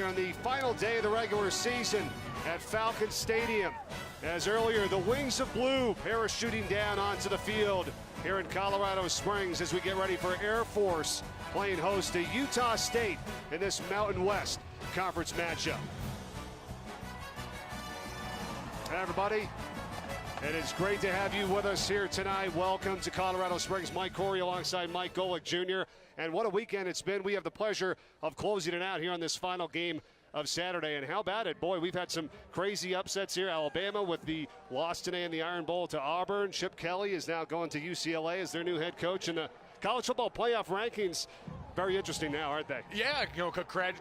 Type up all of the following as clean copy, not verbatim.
here on the final day of the regular season at Falcon Stadium. As earlier, the Wings of Blue parachuting down onto the field here in Colorado Springs as we get ready for Air Force playing host to Utah State in this Mountain West Conference matchup. Hi, everybody. It is great to have you with us here tonight. Welcome to Colorado Springs. Mike Corey alongside Mike Golick Jr. And what a weekend it's been. We have the pleasure of closing it out here on this final game of Saturday. And how about it? Boy, we've had some crazy upsets here. Alabama with the loss today in the Iron Bowl to Auburn. Chip Kelly is now going to UCLA as their new head coach. And the college football playoff rankings, very interesting now, aren't they? Yeah,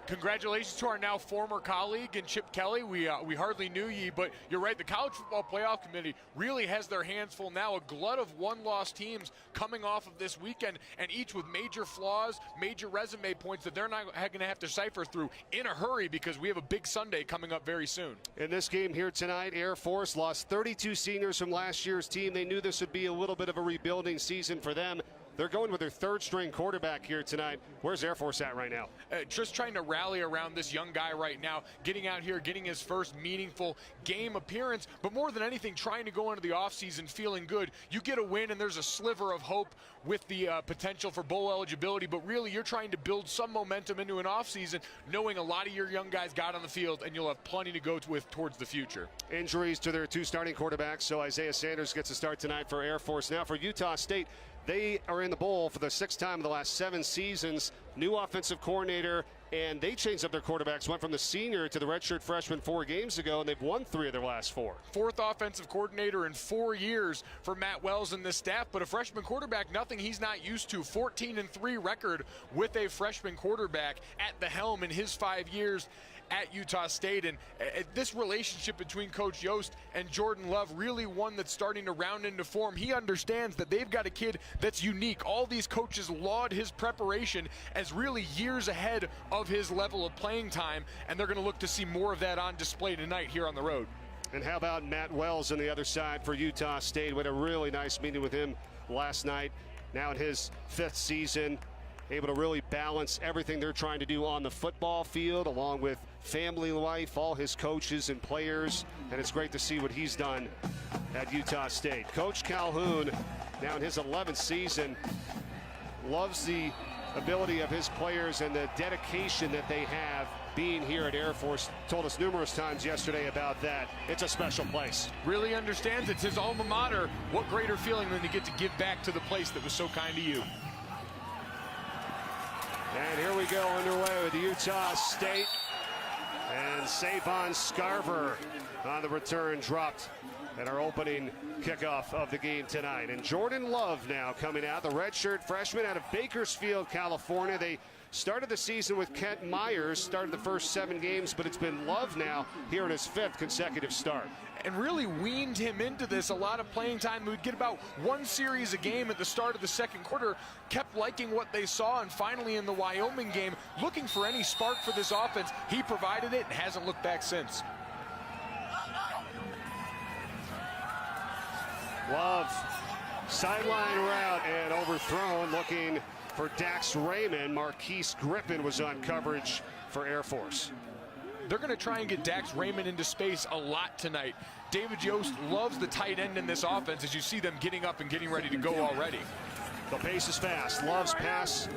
congratulations to our now former colleague and Chip Kelly. We hardly knew ye, but you're right. The College Football Playoff Committee really has their hands full now. A glut of one-loss teams coming off of this weekend, and each with major flaws, major resume points that they're not going to have to cipher through in a hurry because we have a big Sunday coming up very soon. In this game here tonight, Air Force lost 32 seniors from last year's team. They knew this would be a little bit of a rebuilding season for them. They're going with their third-string quarterback here tonight. Where's Air Force at right now? Just trying to rally around this young guy right now, getting out here, getting his first meaningful game appearance, but more than anything, trying to go into the offseason feeling good. You get a win, and there's a sliver of hope with the potential for bowl eligibility, but really you're trying to build some momentum into an offseason, knowing a lot of your young guys got on the field, and you'll have plenty to go with towards the future. Injuries to their two starting quarterbacks, so Isaiah Sanders gets a start tonight for Air Force. Now for Utah State, they are in the bowl for the sixth time in the last 7 seasons. New offensive coordinator, and they changed up their quarterbacks, went from the senior to the redshirt freshman 4 games ago, and they've won 3 of their last 4. Fourth offensive coordinator in 4 years for Matt Wells and this staff, but a freshman quarterback, nothing he's not used to. 14-3 record with a freshman quarterback at the helm in his 5 years at Utah State. And this relationship between Coach Yost and Jordan Love, really one that's starting to round into form. He understands that they've got a kid that's unique. All these coaches laud his preparation as really years ahead of his level of playing time, and they're going to look to see more of that on display tonight here on the road. And how about Matt Wells on the other side for Utah State? We had a really nice meeting with him last night. Now in his 5th season, able to really balance everything they're trying to do on the football field along with family life, all his coaches and players, and it's great to see what he's done at Utah State. Coach Calhoun, now in his 11th season, loves the ability of his players and the dedication that they have being here at Air Force. Told us numerous times yesterday about that. It's a special place. Really understands it's his alma mater. What greater feeling than to get to give back to the place that was so kind to you. And here we go underway with Utah State. And Savon Scarver on the return dropped at our opening kickoff of the game tonight. And Jordan Love now coming out, the redshirt freshman out of Bakersfield, California. They started the season with Kent Myers, started the first 7 games, but it's been Love now here in his 5th consecutive start. And really weaned him into this. A lot of playing time. We'd get about 1 series a game at the start of the second quarter. Kept liking what they saw, and finally in the Wyoming game, looking for any spark for this offense. He provided it and hasn't looked back since. Love, sideline route and overthrown, looking for Dax Raymond. Marquise Griffin was on coverage for Air Force. They're going to try and get Dax Raymond into space a lot tonight. David Yost loves the tight end in this offense as you see them getting up and getting ready to go already. The pace is fast. Love's pass,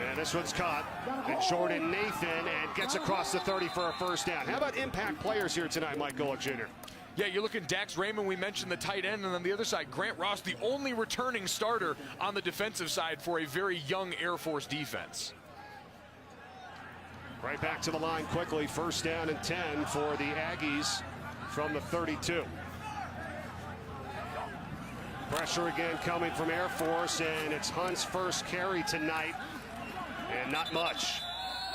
and this one's caught. And Jordan Nathan, and gets across the 30 for a first down. How about impact players here tonight, Mike Golick Jr.? Yeah, you're looking Dax Raymond, we mentioned the tight end, and on the other side, Grant Ross, the only returning starter on the defensive side for a very young Air Force defense. Right back to the line quickly. First down and 10 for the Aggies from the 32. Pressure again coming from Air Force, and it's Hunt's first carry tonight, and not much.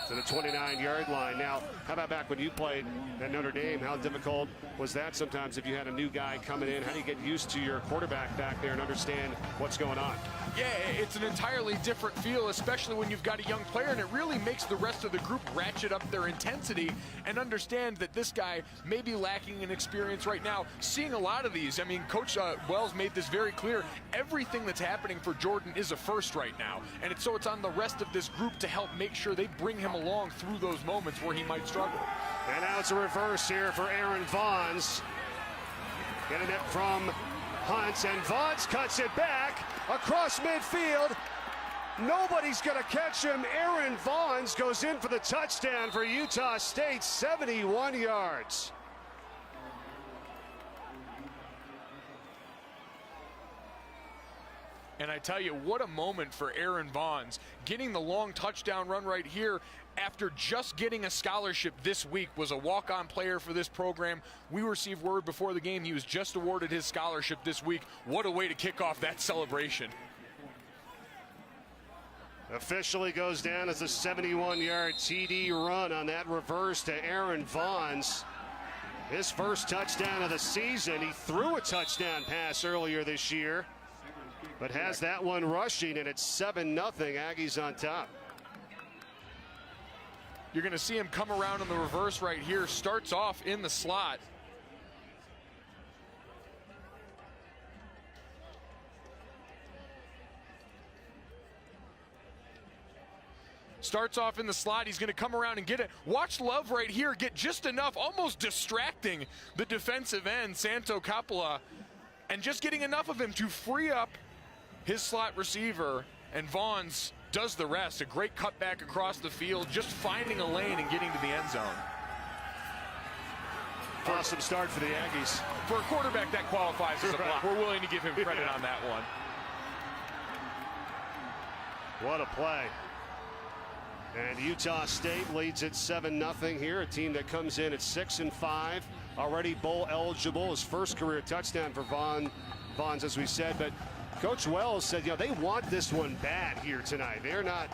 To the 29-yard line. Now, how about back when you played at Notre Dame? How difficult was that sometimes if you had a new guy coming in? How do you get used to your quarterback back there and understand what's going on? Yeah, it's an entirely different feel, especially when you've got a young player, and it really makes the rest of the group ratchet up their intensity and understand that this guy may be lacking in experience right now. Seeing a lot of these, I mean, Coach Wells made this very clear. Everything that's happening for Jordan is a first right now, and it's on the rest of this group to help make sure they bring him along through those moments where he might struggle. And now it's a reverse here for Aaron Vaughns. Getting it from Hunt, and Vaughns cuts it back across midfield. Nobody's going to catch him. Aaron Vaughns goes in for the touchdown for Utah State, 71 yards. And I tell you, what a moment for Aaron Vaughns, getting the long touchdown run right here after just getting a scholarship this week. Was a walk-on player for this program. We received word before the game he was just awarded his scholarship this week. What a way to kick off that celebration. Officially goes down as a 71-yard TD run on that reverse to Aaron Vaughns. His first touchdown of the season. He threw a touchdown pass earlier this year, but has that one rushing, and it's 7-0. Aggies on top. You're going to see him come around on the reverse right here. Starts off in the slot. Starts off in the slot. He's going to come around and get it. Watch Love right here get just enough, almost distracting the defensive end, Santo Coppola, and just getting enough of him to free up his slot receiver. And Vaughns does the rest. A great cutback across the field, just finding a lane and getting to the end zone. Awesome start for the Aggies. For a quarterback, that qualifies as a block. We're willing to give him credit on that one. What a play. And Utah State leads it 7-0 here. A team that comes in at 6-5, already bowl eligible. His first career touchdown for Vaughns, as we said. But Coach Wells said, they want this one bad here tonight. They're not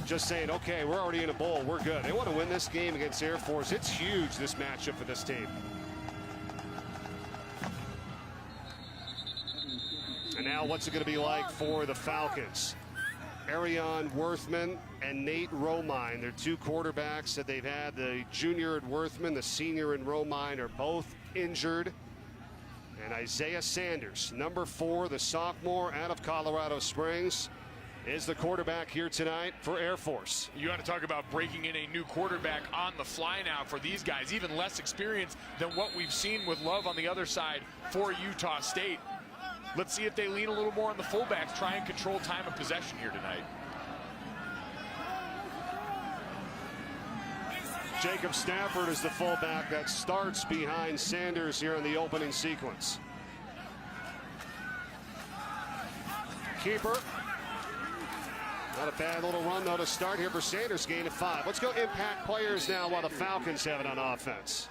just saying, okay, we're already in a bowl, we're good. They want to win this game against Air Force. It's huge, this matchup for this team. And now what's it going to be like for the Falcons? Arion Worthman and Nate Romine, they're two quarterbacks that they've had. The junior at Worthman, the senior in Romine, are both injured. And Isaiah Sanders, number 4, the sophomore out of Colorado Springs, is the quarterback here tonight for Air Force. You got to talk about breaking in a new quarterback on the fly now for these guys. Even less experience than what we've seen with Love on the other side for Utah State. Let's see if they lean a little more on the fullbacks, try and control time of possession here tonight. Jacob Stafford is the fullback that starts behind Sanders here in the opening sequence. Keeper. Not a bad little run, though, to start here for Sanders. Gain of 5. Let's go impact players now while the Falcons have it on offense.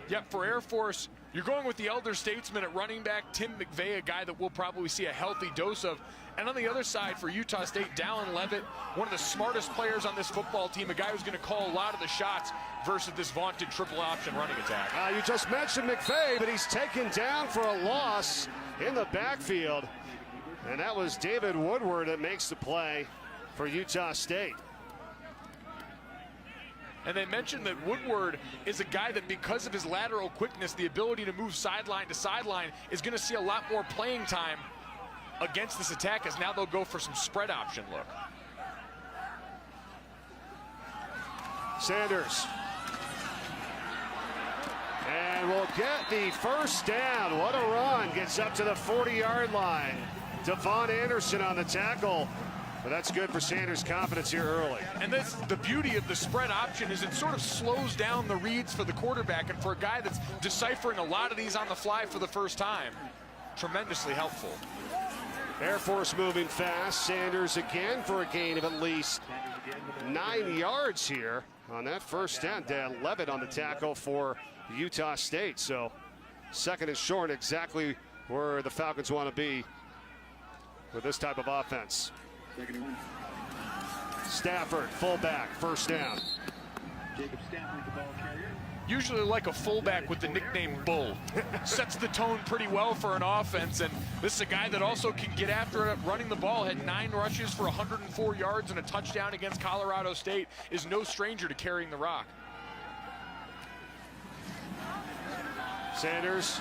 Yep, for Air Force, you're going with the elder statesman at running back, Tim McVeigh, a guy that we'll probably see a healthy dose of. And on the other side for Utah State, Dallin Levitt, one of the smartest players on this football team, a guy who's going to call a lot of the shots versus this vaunted triple option running attack. You just mentioned McVeigh, but he's taken down for a loss in the backfield. And that was David Woodward that makes the play for Utah State. And they mentioned that Woodward is a guy that, because of his lateral quickness, the ability to move sideline to sideline, is going to see a lot more playing time against this attack, as now they'll go for some spread option look. Sanders. And we'll get the first down. What a run. Gets up to the 40-yard line. Devon Anderson on the tackle. But that's good for Sanders' confidence here early. And that's the beauty of the spread option, is it sort of slows down the reads for the quarterback, and for a guy that's deciphering a lot of these on the fly for the first time, tremendously helpful. Air Force moving fast. Sanders again for a gain of at least 9 yards here on that first down. Dan Levitt on the tackle for Utah State. So second and short, exactly where the Falcons want to be with this type of offense. Stafford, fullback, first down. Jacob Stafford, the ball carrier. Usually like a fullback with the nickname Bull. Sets the tone pretty well for an offense, and this is a guy that also can get after it running the ball. Had 9 rushes for 104 yards and a touchdown against Colorado State. Is no stranger to carrying the rock. Sanders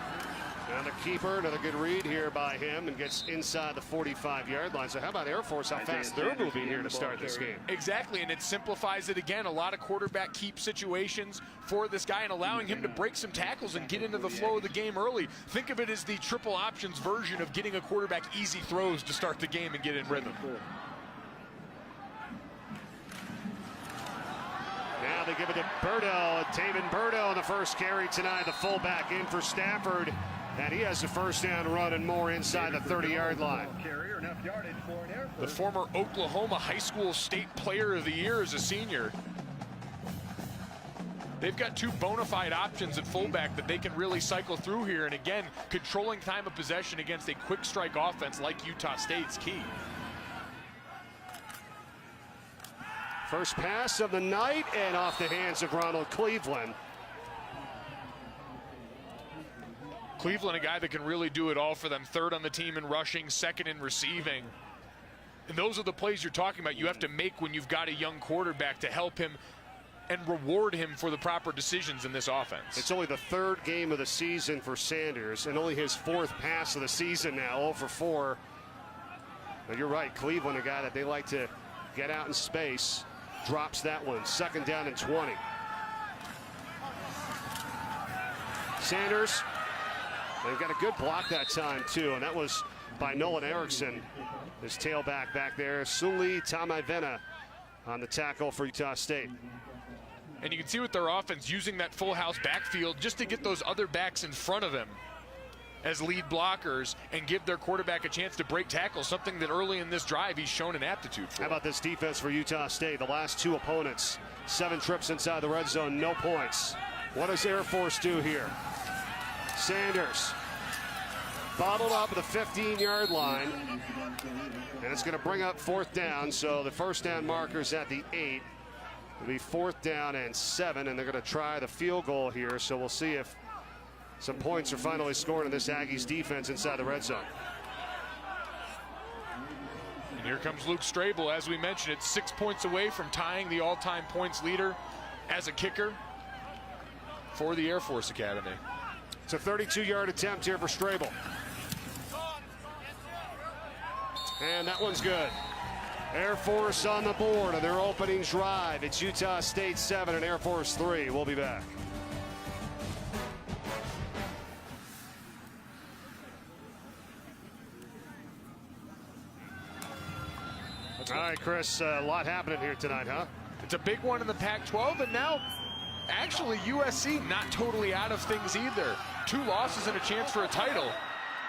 And the keeper, another good read here by him, and gets inside the 45-yard line. So how about Air Force, how fast they're moving here to start this game? Exactly, and it simplifies it again. A lot of quarterback keep situations for this guy and allowing him to break some tackles and get into the flow of the game early. Think of it as the triple options version of getting a quarterback easy throws to start the game and get in rhythm. Now they give it to Burdo. Taven Burdo on the first carry tonight, the fullback in for Stafford. And he has the first down run and more inside the 30-yard line. The former Oklahoma High School State Player of the Year is a senior. They've got two bona fide options at fullback that they can really cycle through here. And again, controlling time of possession against a quick strike offense like Utah State's key. First pass of the night and off the hands of Ronald Cleveland. Cleveland, a guy that can really do it all for them. Third on the team in rushing, second in receiving. And those are the plays you're talking about you have to make when you've got a young quarterback to help him and reward him for the proper decisions in this offense. It's only the third game of the season for Sanders and only his fourth pass of the season now, 0 for 4. But you're right, Cleveland, a guy that they like to get out in space, drops that one. Second down and 20. Sanders, they've got a good block that time too, and that was by Nolan Erickson, his tailback back there. Suli Tamaivena on the tackle for Utah State. And you can see with their offense using that full house backfield just to get those other backs in front of him as lead blockers and give their quarterback a chance to break tackles, something that early in this drive he's shown an aptitude for. How about this defense for Utah State? The last two opponents, 7 trips inside the red zone, no points. What does Air Force do here? Sanders bottled up at the 15-yard line, and it's going to bring up fourth down. So the first down marker's at the 8. It'll be fourth down and 7, and they're going to try the field goal here. So we'll see if some points are finally scored in this Aggies defense inside the red zone. And here comes Luke Strable. As we mentioned, it's 6 points away from tying the all-time points leader as a kicker for the Air Force Academy. It's a 32-yard attempt here for Strable. And that one's good. Air Force on the board of their opening drive. It's Utah State 7 and Air Force 3. We'll be back. All right, Chris, a lot happening here tonight, huh? It's a big one in the Pac-12, and now actually USC not totally out of things either. 2 losses and a chance for a title.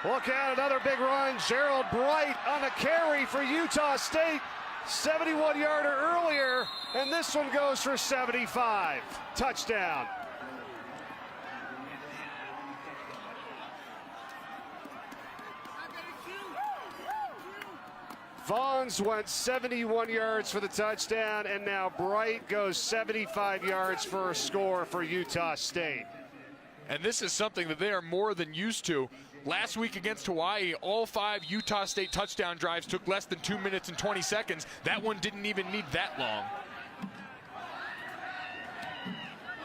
Look out, another big run. Gerald Bright on the carry for Utah State. 71-yarder earlier, and this one goes for 75. Touchdown. Vaughns went 71 yards for the touchdown, and now Bright goes 75 yards for a score for Utah State. And this is something that they are more than used to. Last week against Hawaii, all 5 Utah State touchdown drives took less than 2 minutes and 20 seconds. That one didn't even need that long.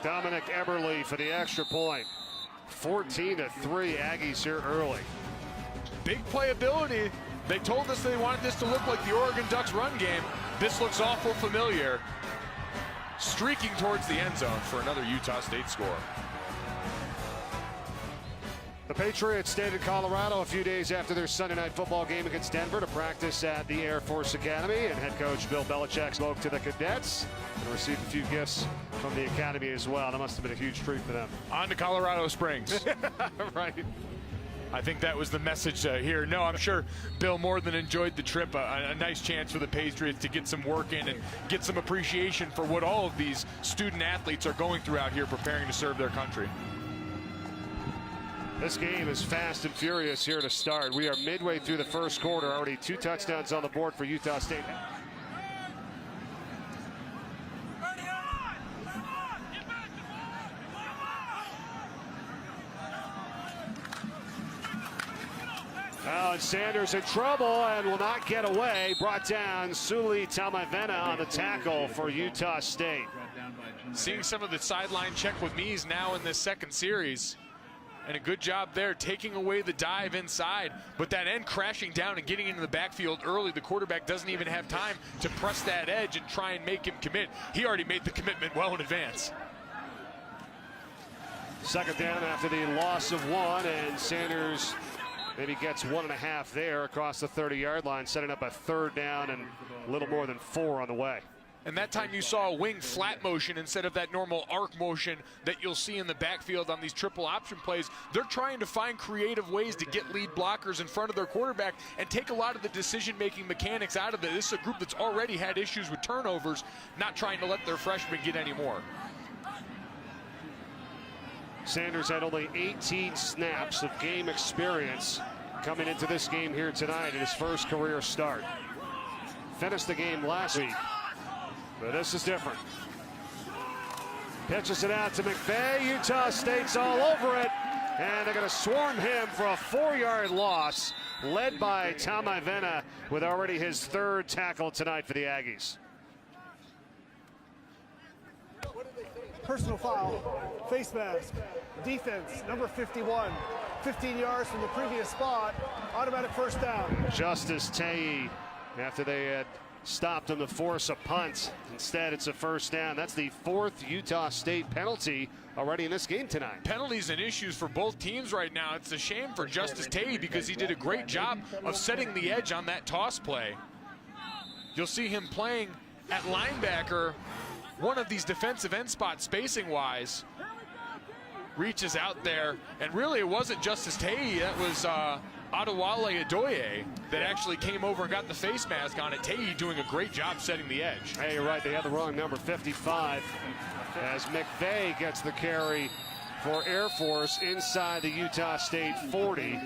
Dominic Eberle for the extra point. 14-3 Aggies here early. Big playability. They told us they wanted this to look like the Oregon Ducks run game. This looks awful familiar. Streaking towards the end zone for another Utah State score. The Patriots stayed in Colorado a few days after their Sunday night football game against Denver to practice at the Air Force Academy, and head coach Bill Belichick spoke to the cadets and received a few gifts from the academy as well. That must have been a huge treat for them. On to Colorado Springs. Right. I think that was the message here. No, I'm sure Bill more than enjoyed the trip. A nice chance for the Patriots to get some work in and get some appreciation for what all of these student athletes are going through out here preparing to serve their country. This game is fast and furious here to start. We are midway through the first quarter. Already 2 touchdowns on the board for Utah State. Oh, and Sanders in trouble and will not get away. Brought down Suli Tamaivena on the tackle for Utah State. Seeing some of the sideline check with Mees now in this second series. And a good job there, taking away the dive inside, but that end crashing down and getting into the backfield early. The quarterback doesn't even have time to press that edge and try and make him commit. He already made the commitment well in advance. Second down after the loss of one, and Sanders maybe gets 1.5 there across the 30-yard line, setting up a third down and a little more than 4 on the way. And that time you saw a wing flat motion instead of that normal arc motion that you'll see in the backfield on these triple option plays. They're trying to find creative ways to get lead blockers in front of their quarterback and take a lot of the decision-making mechanics out of it. This is a group that's already had issues with turnovers, not trying to let their freshmen get any more. Sanders had only 18 snaps of game experience coming into this game here tonight in his first career start. Finished the game last week, but this is different. Pitches it out to McVay. Utah State's all over it, and they're going to swarm him for a 4-yard loss, led by Tom Ivena with already his 3rd tackle tonight for the Aggies. Personal foul, face mask, defense, number 51, 15 yards from the previous spot, automatic first down. Justice Taye, after they had stopped him to force a punt. Instead, it's a first down. That's the 4th Utah State penalty already in this game tonight. Penalties and issues for both teams right now. It's a shame for Justice Taye because he did a great job of setting the edge on that toss play. You'll see him playing at linebacker, one of these defensive end spots spacing-wise. Reaches out there, and really it wasn't Justice Taye, that was Adewale Adoye that actually came over and got the face mask on it. Taye doing a great job setting the edge. Hey, you're right, they had the wrong number, 55, as McVay gets the carry for Air Force inside the Utah State 40,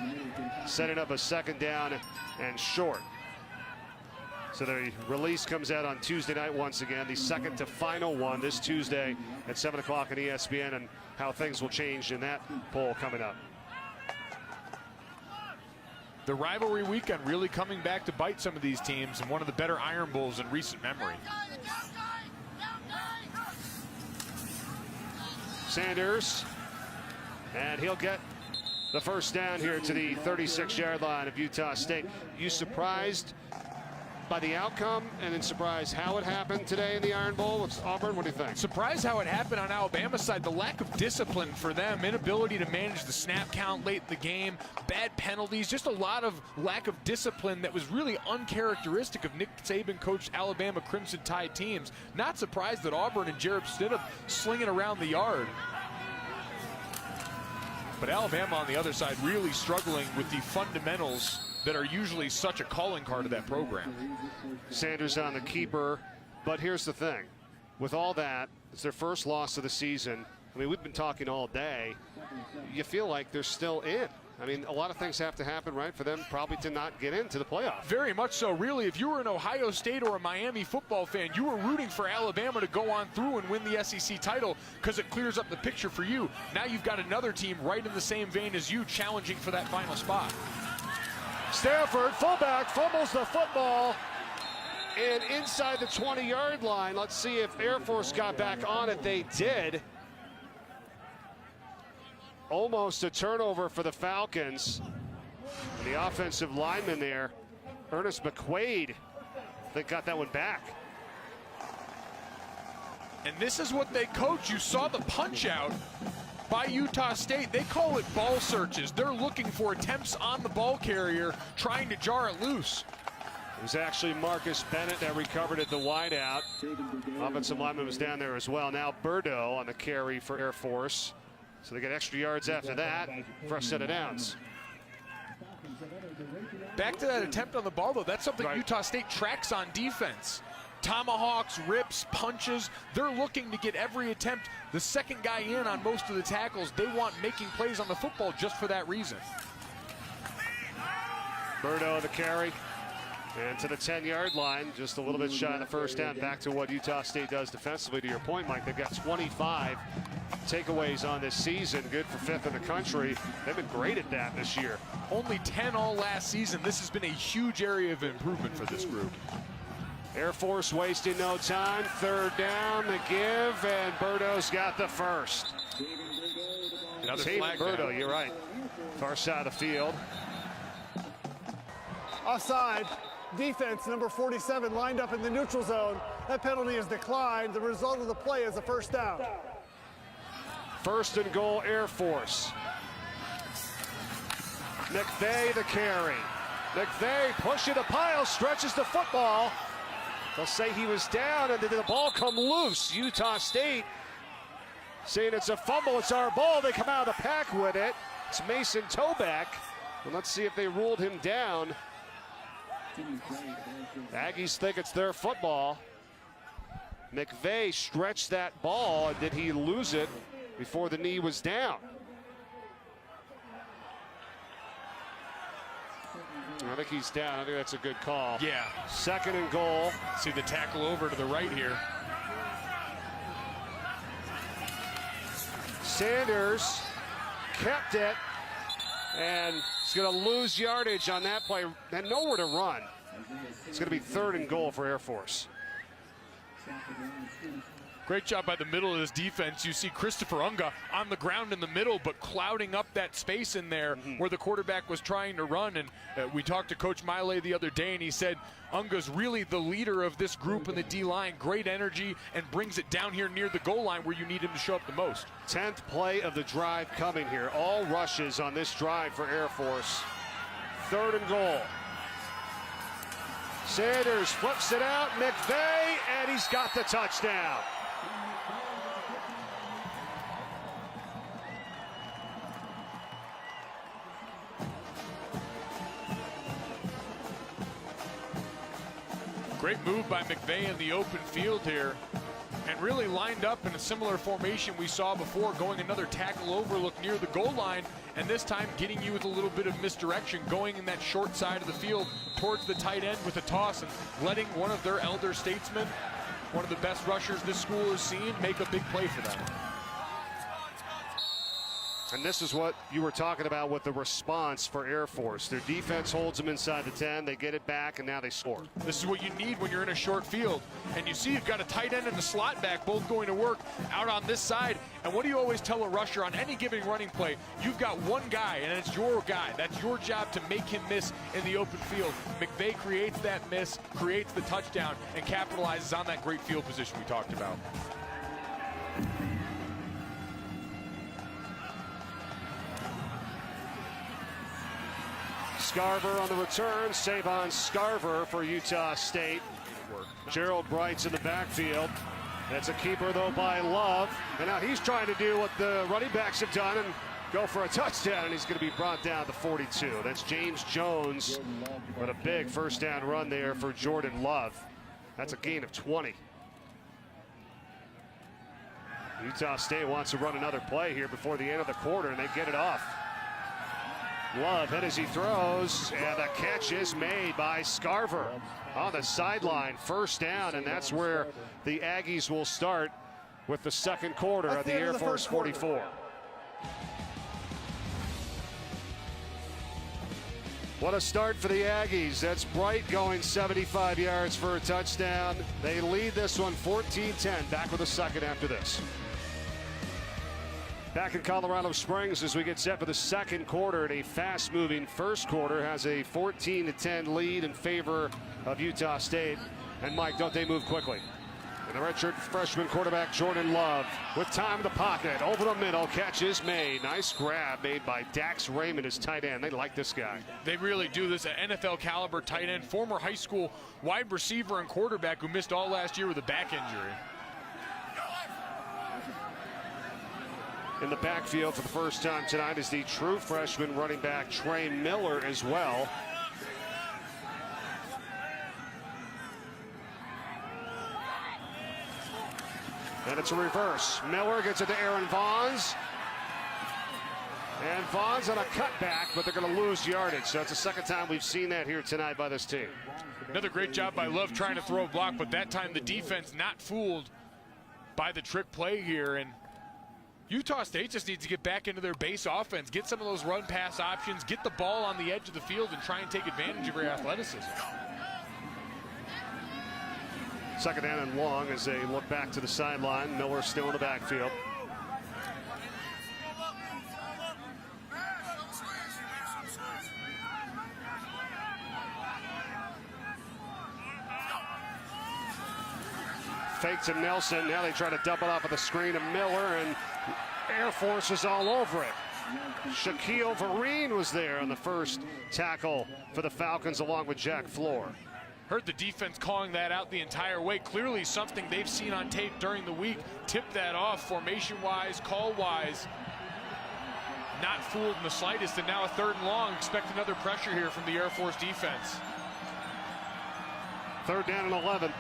setting up a second down and short. So the release comes out on Tuesday night once again, the second to final one this Tuesday at 7 o'clock on ESPN, and how things will change in that poll coming up. The rivalry weekend really coming back to bite some of these teams, and one of the better Iron Bowls in recent memory. Sanders, and he'll get the first down here to the 36-yard line of Utah State. You surprised by the outcome, and then surprised how it happened today in the Iron Bowl with Auburn? What do you think? Surprised how it happened on Alabama's side. The lack of discipline for them, inability to manage the snap count late in the game, bad penalties, just a lot of lack of discipline that was really uncharacteristic of Nick Saban coached Alabama Crimson Tide teams. Not surprised that Auburn and Jared Stidham slinging around the yard. But Alabama on the other side really struggling with the fundamentals that are usually such a calling card of that program. Sanders on the keeper, but here's the thing. With all that, it's their first loss of the season. I mean, we've been talking all day. You feel like they're still in. I mean, a lot of things have to happen, right, for them probably to not get into the playoff. Very much so. Really, if you were an Ohio State or a Miami football fan, you were rooting for Alabama to go on through and win the SEC title because it clears up the picture for you. Now you've got another team right in the same vein as you challenging for that final spot. Stafford, fullback, fumbles the football, and inside the 20-yard line. Let's see if Air Force got back on it. They did. Almost a turnover for the Falcons. And the offensive lineman there, Ernest McQuaid, I think got that one back. And this is what they coach. You saw the punch out by Utah State. They call it ball searches. They're looking for attempts on the ball carrier, trying to jar it loose. It was actually Marcus Bennett that recovered at the wideout. Offensive lineman was down there as well. Now Burdo on the carry for Air Force. So they get extra yards after that. Fresh set of downs. Back to that attempt on the ball, though. That's something Utah State tracks on defense. Tomahawks, rips, punches. They're looking to get every attempt. The second guy in on most of the tackles. They want making plays on the football just for that reason. Burdo the carry. And to the 10-yard line, just a little bit shy of the first down. Back to what Utah State does defensively. To your point, Mike, they've got 25 takeaways on this season. Good for 5th in the country. They've been great at that this year. Only 10 all last season. This has been a huge area of improvement for this group. Air Force wasting no time. 3rd down, the give, and Burdo's got the first. Another Taven flag Berto, down. you're right. Far side of the field. Offside. Defense, number 47, lined up in the neutral zone. That penalty is declined. The result of the play is a first down. First and goal, Air Force. McVay the carry. McVay pushing the pile, stretches the football. They'll say he was down, and did the ball come loose? Utah State saying it's a fumble, it's our ball. They come out of the pack with it. It's Mason Toback. And let's see if they ruled him down. The Aggies think it's their football. McVay stretched that ball, and did he lose it before the knee was down? I think he's down. I think that's a good call. Yeah. Second and goal. See the tackle over to the right here. Sanders kept it, and he's going to lose yardage on that play and nowhere to run. It's going to be third and goal for Air Force. Great job by the middle of this defense. You see Christopher Unga on the ground in the middle, but clouding up that space in there where the quarterback was trying to run. And we talked to Coach Miley the other day, and he said Unga's really the leader of this group in the D-line. Great energy, and brings it down here near the goal line where you need him to show up the most. 10th play of the drive coming here. All rushes on this drive for Air Force. Third and goal. Sanders flips it out. McVay, and he's got the touchdown. Great move by McVay in the open field here, and really lined up in a similar formation we saw before, going another tackle overlook near the goal line, and this time getting you with a little bit of misdirection, going in that short side of the field towards the tight end with a toss, and letting one of their elder statesmen, one of the best rushers this school has seen, make a big play for them. And this is what you were talking about with the response for Air Force. Their defense holds them inside the 10. They get it back, and now they score. This is what you need when you're in a short field. And you see you've got a tight end and a slot back both going to work out on this side. And what do you always tell a rusher on any given running play? You've got one guy, and it's your guy. That's your job to make him miss in the open field. McVay creates that miss, creates the touchdown, and capitalizes on that great field position we talked about. Scarver on the return. Savon Scarver for Utah State. Gerald Bright's in the backfield. That's a keeper, though, by Love. And now he's trying to do what the running backs have done and go for a touchdown, and he's going to be brought down to 42. That's James Jones with a big first down run there for Jordan Love. That's a gain of 20. Utah State wants to run another play here before the end of the quarter, and they get it off. Love hit as he throws, and the catch is made by Scarver on the sideline. First down, and that's where the Aggies will start with the second quarter of the Air Force 44. What a start for the Aggies. That's Bright going 75 yards for a touchdown. They lead this one 14-10. Back with a second after this. Back in Colorado Springs as we get set for the second quarter, and a fast-moving first quarter has a 14-10 lead in favor of Utah State. And Mike, don't they move quickly? And the redshirt freshman quarterback Jordan Love with time in the pocket, over the middle, catch is made. Nice grab made by Dax Raymond, his tight end. They like this guy. They really do. This an NFL caliber tight end, former high school wide receiver and quarterback who missed all last year with a back injury. In the backfield for the first time tonight is the true freshman running back Trey Miller as well. And it's a reverse. Miller gets it to Aaron Vaughns. And Vaughns on a cutback, but they're going to lose yardage. So it's the second time we've seen that here tonight by this team. Another great job by Love trying to throw a block, but that time the defense not fooled by the trick play here. And Utah State just needs to get back into their base offense, get some of those run-pass options, get the ball on the edge of the field, and try and take advantage of your athleticism. Second down and long as they look back to the sideline. Miller still in the backfield. Fake to Nelson. Now they try to double off of the screen to Miller, and Air Force is all over it. Shaquille Vereen was there on the first tackle for the Falcons along with Jack Floor. Heard the defense calling that out the entire way. Clearly something they've seen on tape during the week. Tipped that off formation-wise, call-wise. Not fooled in the slightest, and now a 3rd and long. Expect another pressure here from the Air Force defense. 3rd down and 11.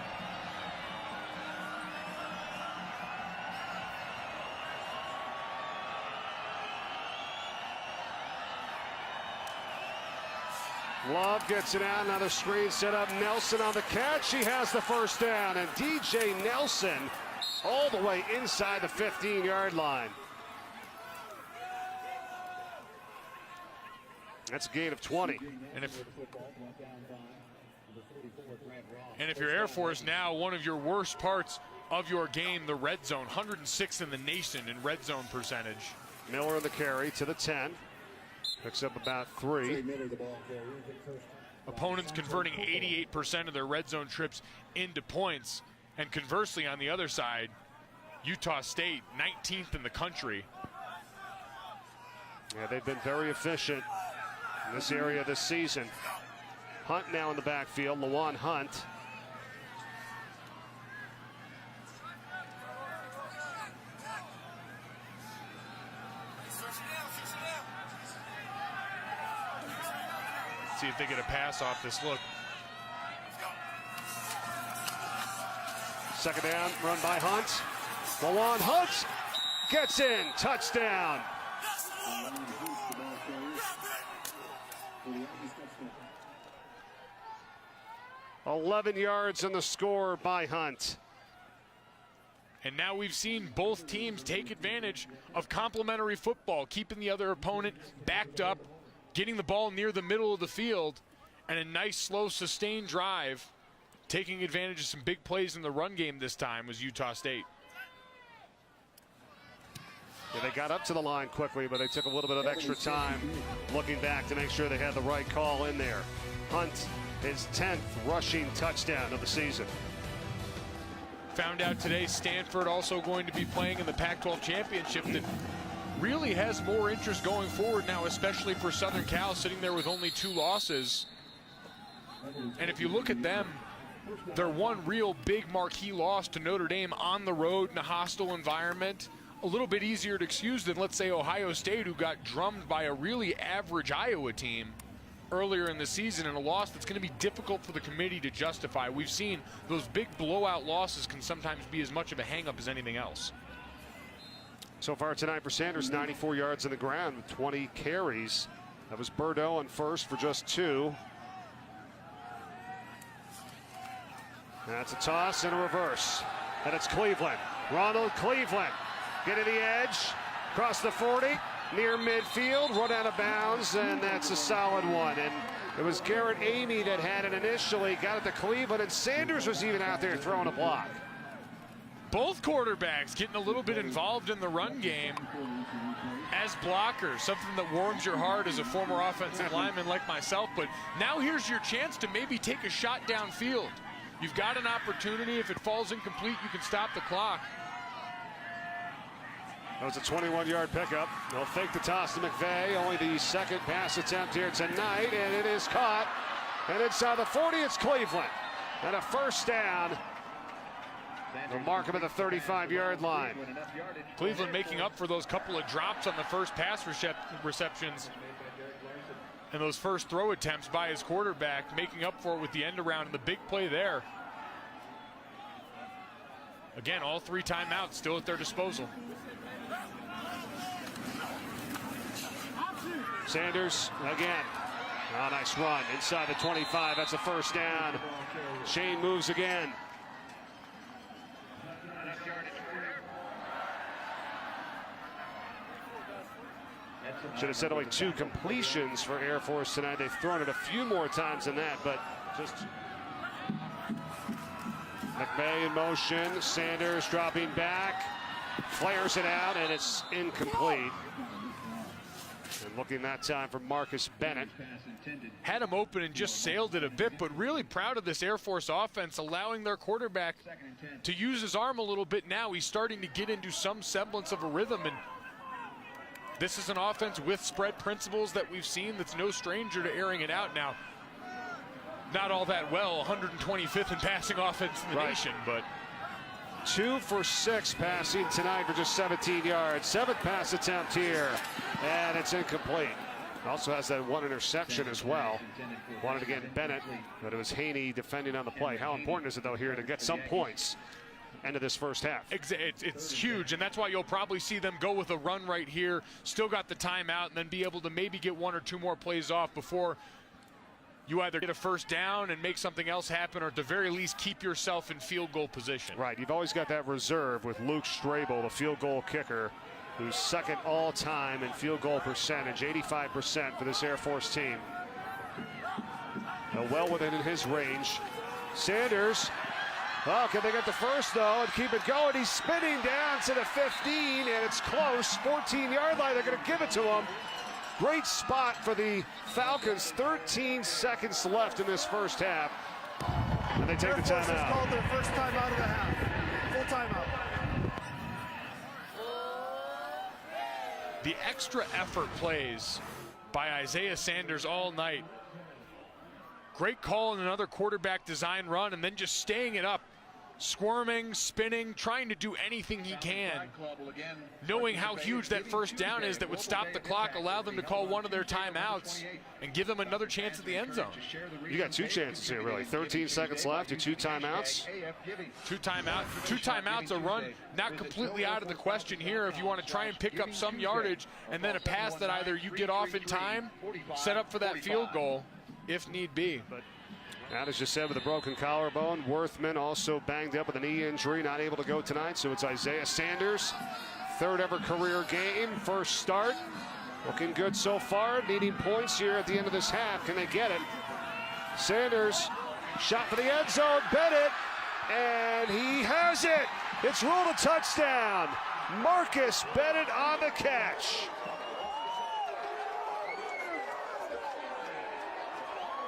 Love gets it out. Another screen set up. Nelson on the catch. He has the 1st down. And DJ Nelson all the way inside the 15-yard line. That's a gain of 20. And if you're Air Force now, one of your worst parts of your game, the red zone. 106th in the nation in red zone percentage. Miller in the carry to the 10. Picks up about 3. Opponents converting 88% of their red zone trips into points. And conversely, on the other side, Utah State, 19th in the country. Yeah, they've been very efficient in this area this season. Hunt now in the backfield. Lawan Hunt. See if they get a pass off this look. 2nd down, run by Hunt. Lawan Hunt gets in. Touchdown. $11 yards on the score by Hunt. And now we've seen both teams take advantage of complementary football, keeping the other opponent backed up, getting the ball near the middle of the field, and a nice, slow, sustained drive. Taking advantage of some big plays in the run game this time was Utah State. Yeah, they got up to the line quickly, but they took a little bit of extra time looking back to make sure they had the right call in there. Hunt, his 10th rushing touchdown of the season. Found out today Stanford also going to be playing in the Pac-12 championship that really has more interest going forward now, especially for Southern Cal, sitting there with only 2 losses. And if you look at them, their one real big marquee loss to Notre Dame on the road in a hostile environment, a little bit easier to excuse than, let's say, Ohio State, who got drummed by a really average Iowa team earlier in the season, in a loss that's going to be difficult for the committee to justify. We've seen those big blowout losses can sometimes be as much of a hang-up as anything else. So far tonight for Sanders, 94 yards on the ground with 20 carries. That was Bordeaux on first for just 2. That's a toss and a reverse. And it's Cleveland. Ronald Cleveland getting the edge. Across the 40. Near midfield. Run out of bounds. And that's a solid one. And it was Garrett Amy that had it initially. Got it to Cleveland. And Sanders was even out there throwing a block. Both quarterbacks getting a little bit involved in the run game as blockers, something that warms your heart as a former offensive lineman like myself. But now here's your chance to maybe take a shot downfield. You've got an opportunity. If it falls incomplete, you can stop the clock. That was a 21-yard pickup. They'll fake the toss to McVay. Only the 2nd pass attempt here tonight, and it is caught. And inside the 40, it's Cleveland. And a 1st down. They'll mark him at the 35-yard line. Cleveland making up for those couple of drops on the first pass receptions and those first throw attempts by his quarterback, making up for it with the end around and the big play there. Again, all 3 timeouts still at their disposal. Sanders again. Oh, nice run inside the 25. That's a 1st down. Shane moves again. Should have said only 2 completions for Air Force tonight. They've thrown it a few more times than that, but just McVay in motion. Sanders dropping back, flares it out, and it's incomplete. And looking that time for Marcus Bennett. Had him open and just sailed it a bit, but really proud of this Air Force offense, allowing their quarterback to use his arm a little bit now. He's starting to get into some semblance of a rhythm, and this is an offense with spread principles that we've seen that's no stranger to airing it out now. Not all that well, 125th in passing offense in the nation, but 2 for 6 passing tonight for just 17 yards. 7th pass attempt here, and it's incomplete. Also has that 1 interception as well. Wanted again Bennett, but it was Haney defending on the play. How important is it, though, here to get some points end of this first half? It's huge, and that's why you'll probably see them go with a run right here. Still got the timeout, and then be able to maybe get 1 or 2 more plays off before you either get a first down and make something else happen, or at the very least keep yourself in field goal position. Right, you've always got that reserve with Luke Strabel, the field goal kicker, who's second all-time in field goal percentage, 85% for this Air Force team. Well within his range. Sanders, oh, can they get the first, though, and keep it going? He's spinning down to the 15, and it's close. 14-yard line, they're going to give it to him. Great spot for the Falcons. 13 seconds left in this first half. And they take the timeout. Air Force has called their first timeout of the half. Full timeout. The extra effort plays by Isaiah Sanders all night. Great call in another quarterback design run, and then just staying it up. Squirming, spinning, trying to do anything he can, knowing how huge that first down is that would stop the clock, allow them to call one of their timeouts, and give them another chance at the end zone. You got 2 chances here, really. 13 seconds left, 2 timeouts. 2 timeouts, a run not completely out of the question here if you want to try and pick up some yardage, and then a pass that either you get off in time, set up for that field goal, if need be. But as you said, with a broken collarbone. Worthman also banged up with a knee injury, not able to go tonight. So it's Isaiah Sanders, 3rd ever career game, first start. Looking good so far, needing points here at the end of this half. Can they get it? Sanders, shot for the end zone, Bennett, and he has it. It's ruled a touchdown. Marcus Bennett on the catch.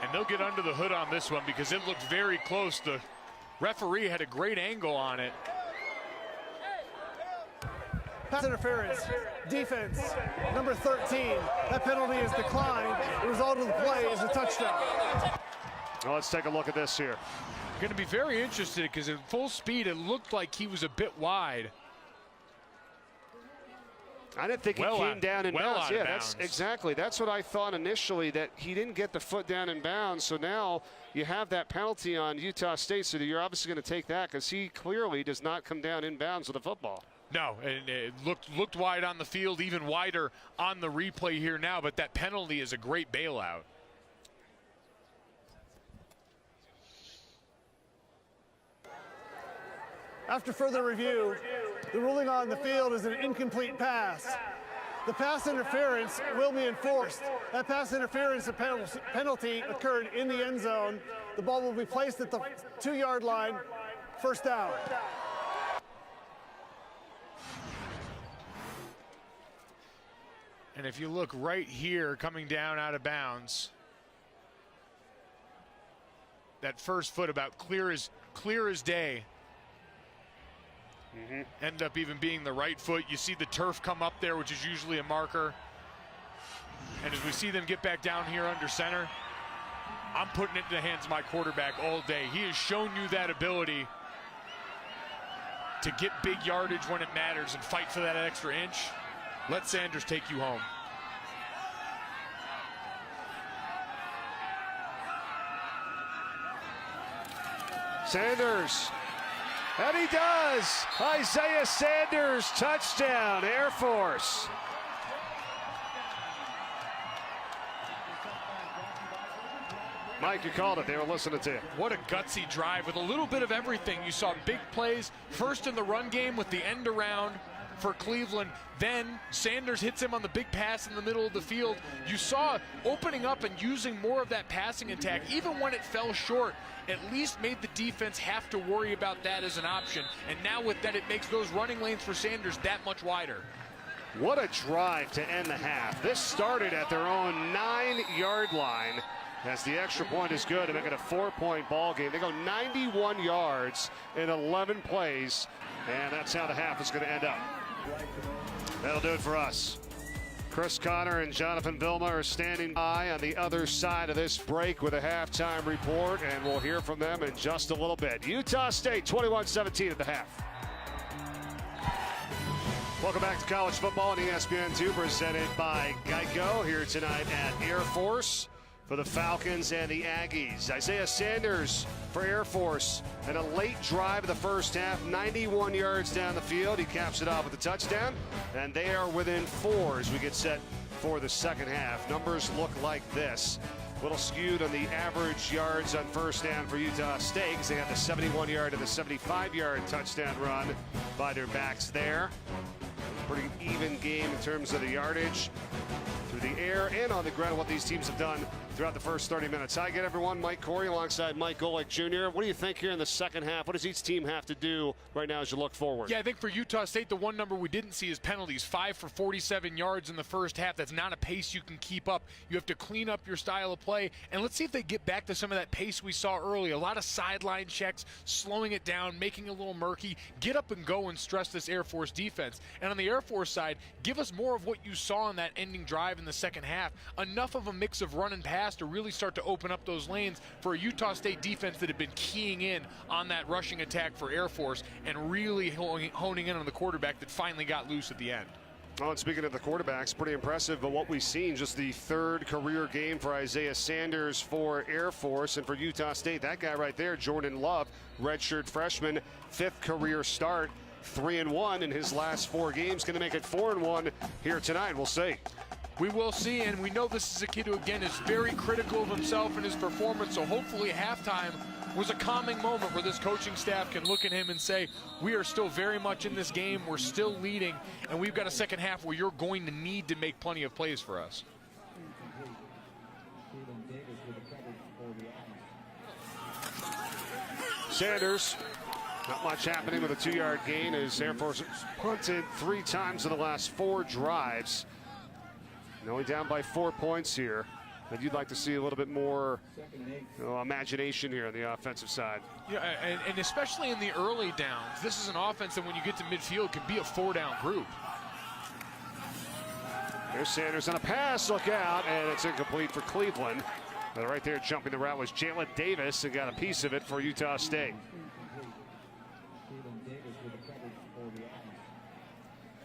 And they'll get under the hood on this one because it looked very close. The referee had a great angle on it. Pass interference, defense, number 13. That penalty is declined. The result of the play is a touchdown. Well, let's take a look at this here. Going to be very interested because in full speed, it looked like he was a bit wide. I didn't think he came down in bounds. Yeah, that's exactly. That's what I thought initially, that he didn't get the foot down in bounds. So now you have that penalty on Utah State. So you're obviously going to take that because he clearly does not come down in bounds with the football. No, and it looked wide on the field, even wider on the replay here now. But that penalty is a great bailout. After further review, the ruling on the field is an incomplete pass. The pass interference will be enforced. That pass interference penalty occurred in the end zone. The ball will be placed at the 2-yard line, first down. And if you look right here, coming down out of bounds, that first foot about clear as day. End up even being the right foot. You see the turf come up there, which is usually a marker. And as we see them get back down here under center, I'm putting it in the hands of my quarterback all day. He has shown you that ability to get big yardage when it matters and fight for that extra inch. Let Sanders take you home. Sanders. And he does. Isaiah Sanders, touchdown, Air Force. Mike, you called it. They were listening to you. What a gutsy drive with a little bit of everything. You saw big plays, first in the run game with the end around for Cleveland. Then Sanders hits him on the big pass in the middle of the field. You saw opening up and using more of that passing attack. Even when it fell short, at least made the defense have to worry about that as an option. And now with that, it makes those running lanes for Sanders that much wider. What a drive to end the half. This started at their own 9-yard line, as the extra point is good to make it a 4-point ball game. They go 91 yards in 11 plays, and that's how the half is going to end up. That'll do it for us. Chris Connor and Jonathan Vilma are standing by on the other side of this break with a halftime report, and we'll hear from them in just a little bit. Utah State 21-17 at the half. Welcome back to college football on ESPN2, presented by Geico, here tonight at Air Force for the Falcons and the Aggies. Isaiah Sanders for Air Force, and a late drive of the first half, 91 yards down the field. He caps it off with a touchdown, and they are within 4 as we get set for the second half. Numbers look like this. A little skewed on the average yards on first down for Utah State, because they got the 71-yard and the 75-yard touchdown run by their backs there. Pretty even game in terms of the yardage through the air and on the ground, what these teams have done throughout the first 30 minutes. Hi again, everyone. Mike Corey alongside Mike Golick Jr. What do you think here in the second half? What does each team have to do right now as you look forward? Yeah, I think for Utah State, the one number we didn't see is penalties. 5 for 47 yards in the first half. That's not a pace you can keep up. You have to clean up your style of play, and let's see if they get back to some of that pace we saw early. A lot of sideline checks, slowing it down, making it a little murky. Get up and go and stress this Air Force defense. And on the Air Force side, give us more of what you saw in that ending drive in the second half. Enough of a mix of run and pass to really start to open up those lanes for a Utah State defense that had been keying in on that rushing attack for Air Force and really honing in on the quarterback that finally got loose at the end. Oh, and speaking of the quarterbacks, pretty impressive, but what we've seen, just the 3rd career game for Isaiah Sanders for Air Force, and for Utah State, that guy right there, Jordan Love, redshirt freshman, 5th career start, 3-1 in his last 4 games, going to make it 4-1 here tonight. We'll see. We will see, and we know this is a kid who, again, is very critical of himself and his performance, so hopefully halftime was a calming moment where this coaching staff can look at him and say, we are still very much in this game, we're still leading, and we've got a second half where you're going to need to make plenty of plays for us. Sanders, not much happening with a 2-yard gain as Air Force punted 3 times in the last 4 drives. Only down by 4 points here. But you'd like to see a little bit more imagination here on the offensive side. Yeah, and especially in the early downs. This is an offense that when you get to midfield can be a 4-down group. There's Sanders on a pass, look out, and it's incomplete for Cleveland. But right there jumping the route was Jalen Davis, and got a piece of it for Utah State.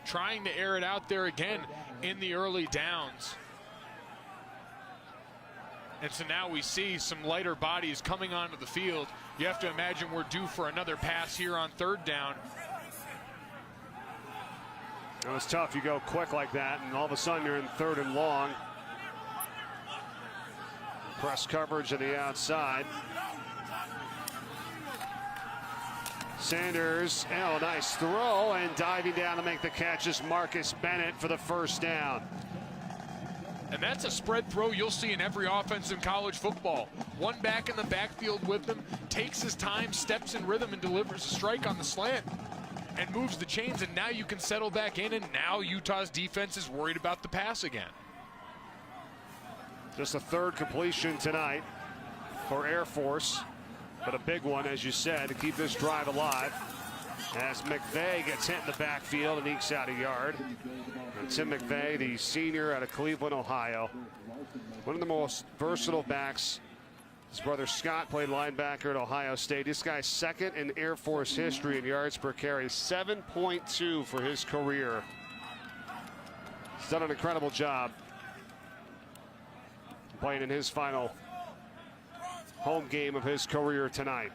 Trying to air it out there again in the early downs. And so now we see some lighter bodies coming onto the field. You have to imagine we're due for another pass here on 3rd down. It was tough. You go quick like that, and all of a sudden you're in 3rd and long. Press coverage on the outside. Sanders, nice throw, and diving down to make the catch is Marcus Bennett for the 1st down. And that's a spread throw you'll see in every offense in college football. One back in the backfield with him, takes his time, steps in rhythm, and delivers a strike on the slant and moves the chains, and now you can settle back in, and now Utah's defense is worried about the pass again. Just a 3rd completion tonight for Air Force, but a big one, as you said, to keep this drive alive. As McVay gets hit in the backfield and ekes out a yard. And Tim McVay, the senior out of Cleveland, Ohio. One of the most versatile backs. His brother Scott played linebacker at Ohio State. This guy's 2nd in Air Force history in yards per carry, 7.2 for his career. He's done an incredible job playing in his final home game of his career tonight.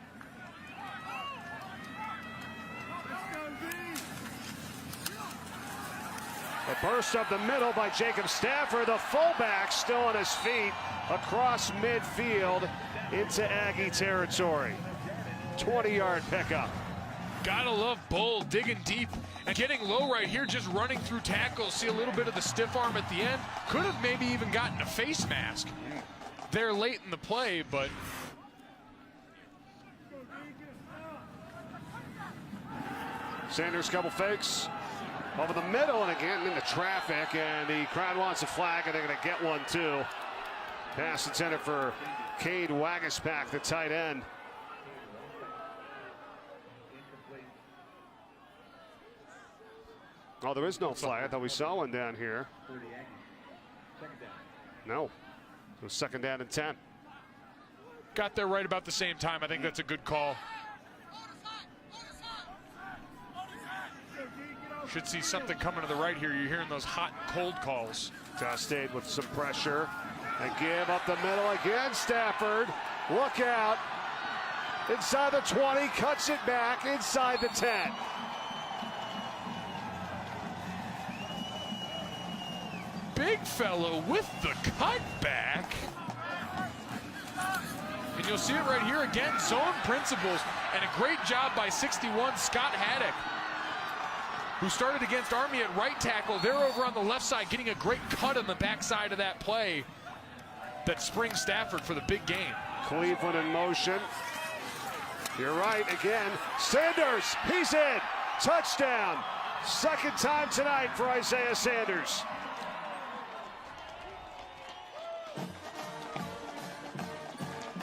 A burst up the middle by Jacob Stafford. The fullback still on his feet across midfield into Aggie territory. 20-yard pickup. Gotta love Bull digging deep and getting low right here, just running through tackles. See a little bit of the stiff arm at the end. Could have maybe even gotten a face mask there late in the play, but Sanders, couple fakes. Over the middle and again into traffic, and the crowd wants a flag, and they're going to get one too. Pass intended for Cade Wagaspak, the tight end. Oh, there is no flag. I thought we saw one down here. No. It was second down and 10. Got there right about the same time. I think that's a good call. Should see something coming to the right here. You're hearing those hot and cold calls. Utah State with some pressure. And give up the middle again. Stafford, look out. Inside the 20, cuts it back inside the 10. Big fellow with the cutback. And you'll see it right here again, zone principles, and a great job by 61 Scott Haddock, who started against Army at right tackle. They're over on the left side getting a great cut on the backside of that play that springs Stafford for the big game. Cleveland in motion. You're right again. Sanders, he's in. Touchdown. Second time tonight for Isaiah Sanders.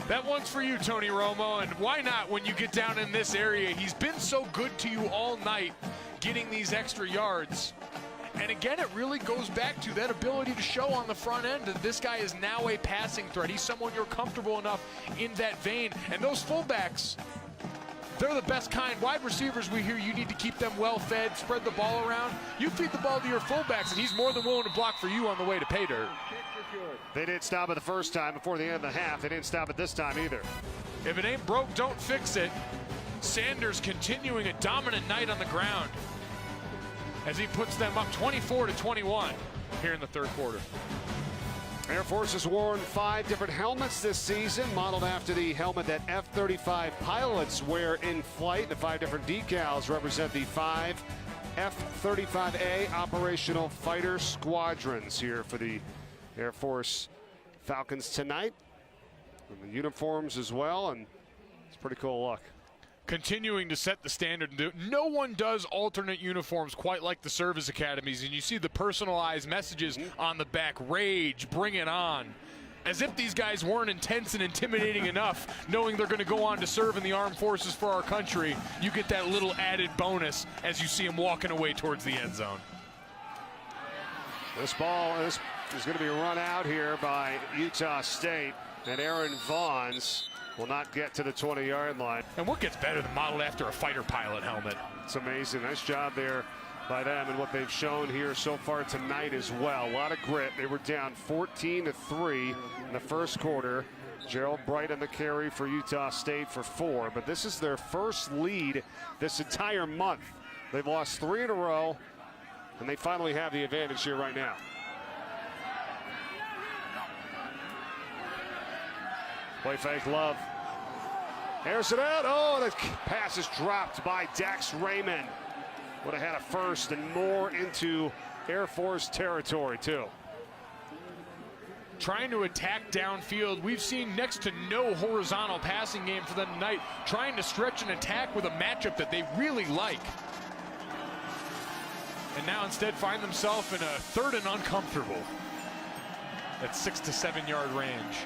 That one's for you, Tony Romo, and why not when you get down in this area? He's been so good to you all night, getting these extra yards. And again, it really goes back to that ability to show on the front end that this guy is now a passing threat. He's someone you're comfortable enough in that vein. And those fullbacks, they're the best kind. Wide receivers, we hear you need to keep them well fed, spread the ball around. You feed the ball to your fullbacks, and he's more than willing to block for you on the way to pay dirt. They didn't stop it the first time before the end of the half. They didn't stop it this time either. If it ain't broke, don't fix it. Sanders continuing a dominant night on the ground as he puts them up 24-21 here in the third quarter. Air Force has worn 5 different helmets this season, modeled after the helmet that F-35 pilots wear in flight. The 5 different decals represent the 5 F-35A operational fighter squadrons here for the Air Force Falcons tonight. And the uniforms as well, and it's a pretty cool look. Continuing to set the standard. No one does alternate uniforms quite like the service academies, and you see the personalized messages on the back. Rage, bring it on. As if these guys weren't intense and intimidating enough, knowing they're going to go on to serve in the armed forces for our country. You get that little added bonus as you see them walking away towards the end zone. This ball is going to be run out here by Utah State, and Aaron Vaughns will not get to the 20-yard line. And what gets better than modeled after a fighter pilot helmet? It's amazing. Nice job there by them and what they've shown here so far tonight as well. A lot of grit. They were down 14-3 in the first quarter. Gerald Bright on the carry for Utah State for 4, but this is their first lead this entire month. They've lost 3 in a row, and they finally have the advantage here right now. Play fake, Love. Airs it out. Oh, the pass is dropped by Dax Raymond. Would have had a first and more into Air Force territory, too. Trying to attack downfield. We've seen next to no horizontal passing game for them tonight. Trying to stretch and attack with a matchup that they really like. And now instead find themselves in a third and uncomfortable at 6 to 7 yard range.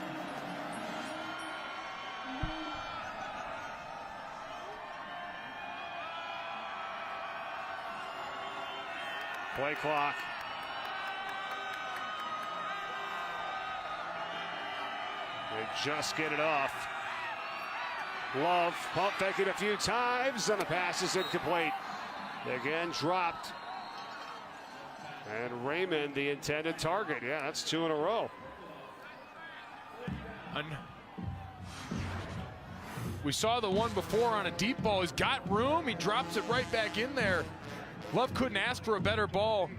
Play clock. They just get it off. Love pump faking a few times, and the pass is incomplete. Again dropped. And Raymond, the intended target. Yeah, that's 2 in a row. We saw the one before on a deep ball. He's got room. He drops it right back in there. Love couldn't ask for a better ball.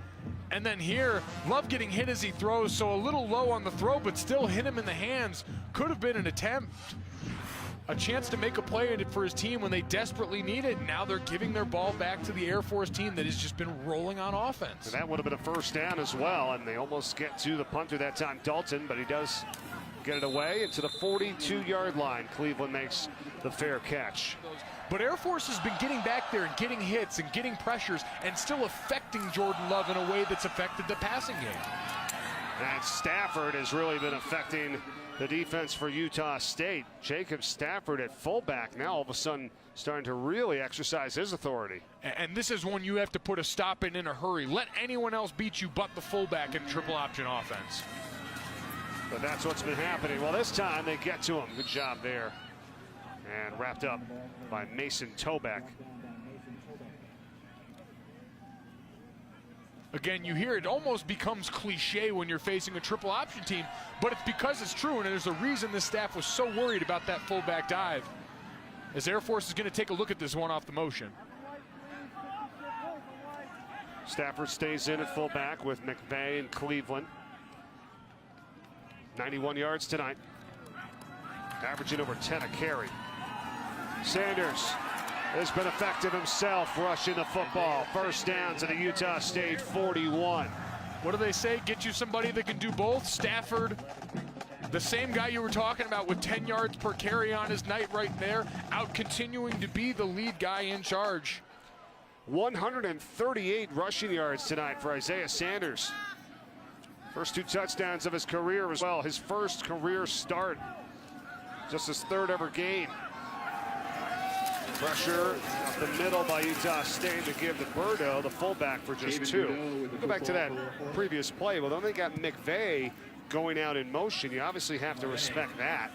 And then here, Love getting hit as he throws, so a little low on the throw, but still hit him in the hands. Could have been an attempt. A chance to make a play for his team when they desperately need it. Now they're giving their ball back to the Air Force team that has just been rolling on offense. And that would have been a first down as well, and they almost get to the punter that time, Dalton, but he does get it away into the 42-yard line. Cleveland makes the fair catch. But Air Force has been getting back there and getting hits and getting pressures and still affecting Jordan Love in a way that's affected the passing game. And Stafford has really been affecting the defense for Utah State. Jacob Stafford at fullback now all of a sudden starting to really exercise his authority. And this is one you have to put a stop in a hurry. Let anyone else beat you but the fullback in triple option offense. But that's what's been happening. Well, this time they get to him. Good job there. And wrapped up by Mason Toback. Again, you hear it almost becomes cliche when you're facing a triple option team, but it's because it's true, and there's a reason this staff was so worried about that fullback dive. As Air Force is going to take a look at this one off the motion. Stafford stays in at fullback with McVay and Cleveland. 91 yards tonight, averaging over 10 a carry. Sanders has been effective himself rushing the football. First down to the Utah State 41. What do they say? Get you somebody that can do both. Stafford, the same guy you were talking about with 10 yards per carry on his night right there, out continuing to be the lead guy in charge. 138 rushing yards tonight for Isaiah Sanders. First 2 touchdowns of his career as well. His first career start. Just his 3rd ever game. Pressure up the middle by Utah State to give to Burdo, the fullback, for just 2. Go back to that previous play. Well, then they got McVay going out in motion. You obviously have to respect that.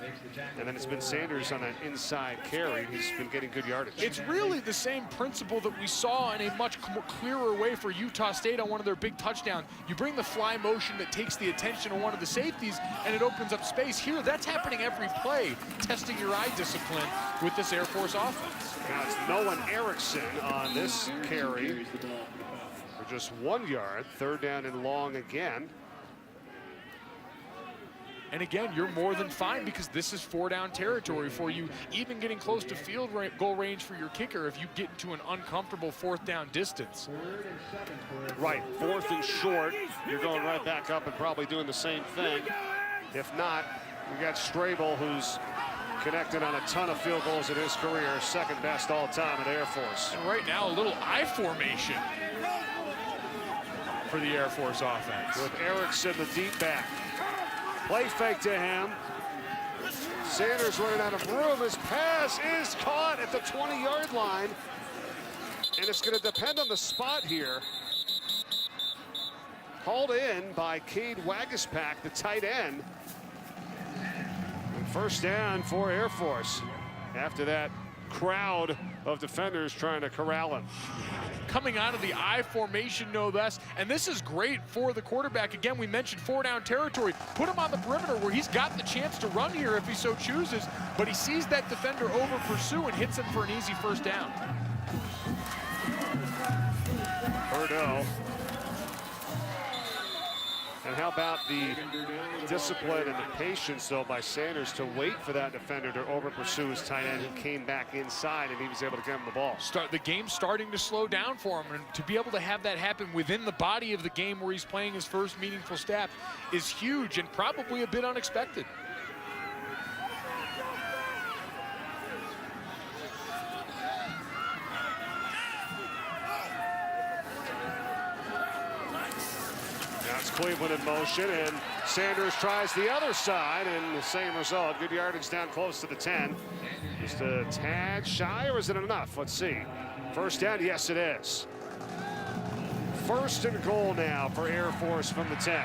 And then it's been Sanders on an inside carry. He's been getting good yardage. It's really the same principle that we saw in a much clearer way for Utah State on one of their big touchdowns. You bring the fly motion that takes the attention of one of the safeties, and it opens up space. Here, that's happening every play, testing your eye discipline with this Air Force offense. Now it's Nolan Erickson on this carry for just 1 yard. 3rd down and long again. And again, you're more than fine because this is 4-down territory for you, even getting close to field goal range for your kicker if you get into an uncomfortable 4th down distance. Right, 4th and short. You're going right back up and probably doing the same thing. If not, we got Strabel, who's connected on a ton of field goals in his career, 2nd best all time at Air Force. And right now, a little I formation for the Air Force offense. With Erickson, the deep back. Play fake to him. Sanders running out of room. His pass is caught at the 20-yard line. And it's going to depend on the spot here. Hauled in by Cade Wagispack, the tight end. And 1st down for Air Force after that crowd of defenders trying to corral him. Coming out of the I formation, no less. And this is great for the quarterback. Again, we mentioned 4-down territory. Put him on the perimeter where he's got the chance to run here if he so chooses, but he sees that defender over pursue and hits him for an easy 1st down. Burdo. And how about the discipline and the patience, though, by Sanders to wait for that defender to over-pursue his tight end, who came back inside, and he was able to get him the ball. The game's starting to slow down for him, and to be able to have that happen within the body of the game where he's playing his first meaningful snap is huge and probably a bit unexpected. Cleveland in motion, and Sanders tries the other side, and the same result. Good yardage down close to the 10. Just a tad shy, or is it enough? Let's see. 1st down, yes it is. 1st and goal now for Air Force from the 10.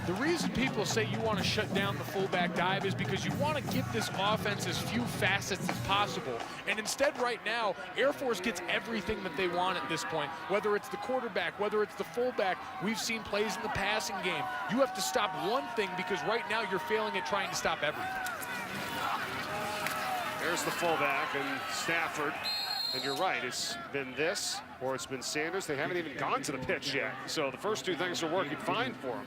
The reason people say you want to shut down the fullback dive is because you want to give this offense as few facets as possible. And instead right now, Air Force gets everything that they want at this point. Whether it's the quarterback, whether it's the fullback, we've seen plays in the passing game. You have to stop one thing because right now you're failing at trying to stop everything. There's the fullback and Stafford. And you're right, it's been this or it's been Sanders. They haven't even gone to the pitch yet. So the first 2 things are working fine for them.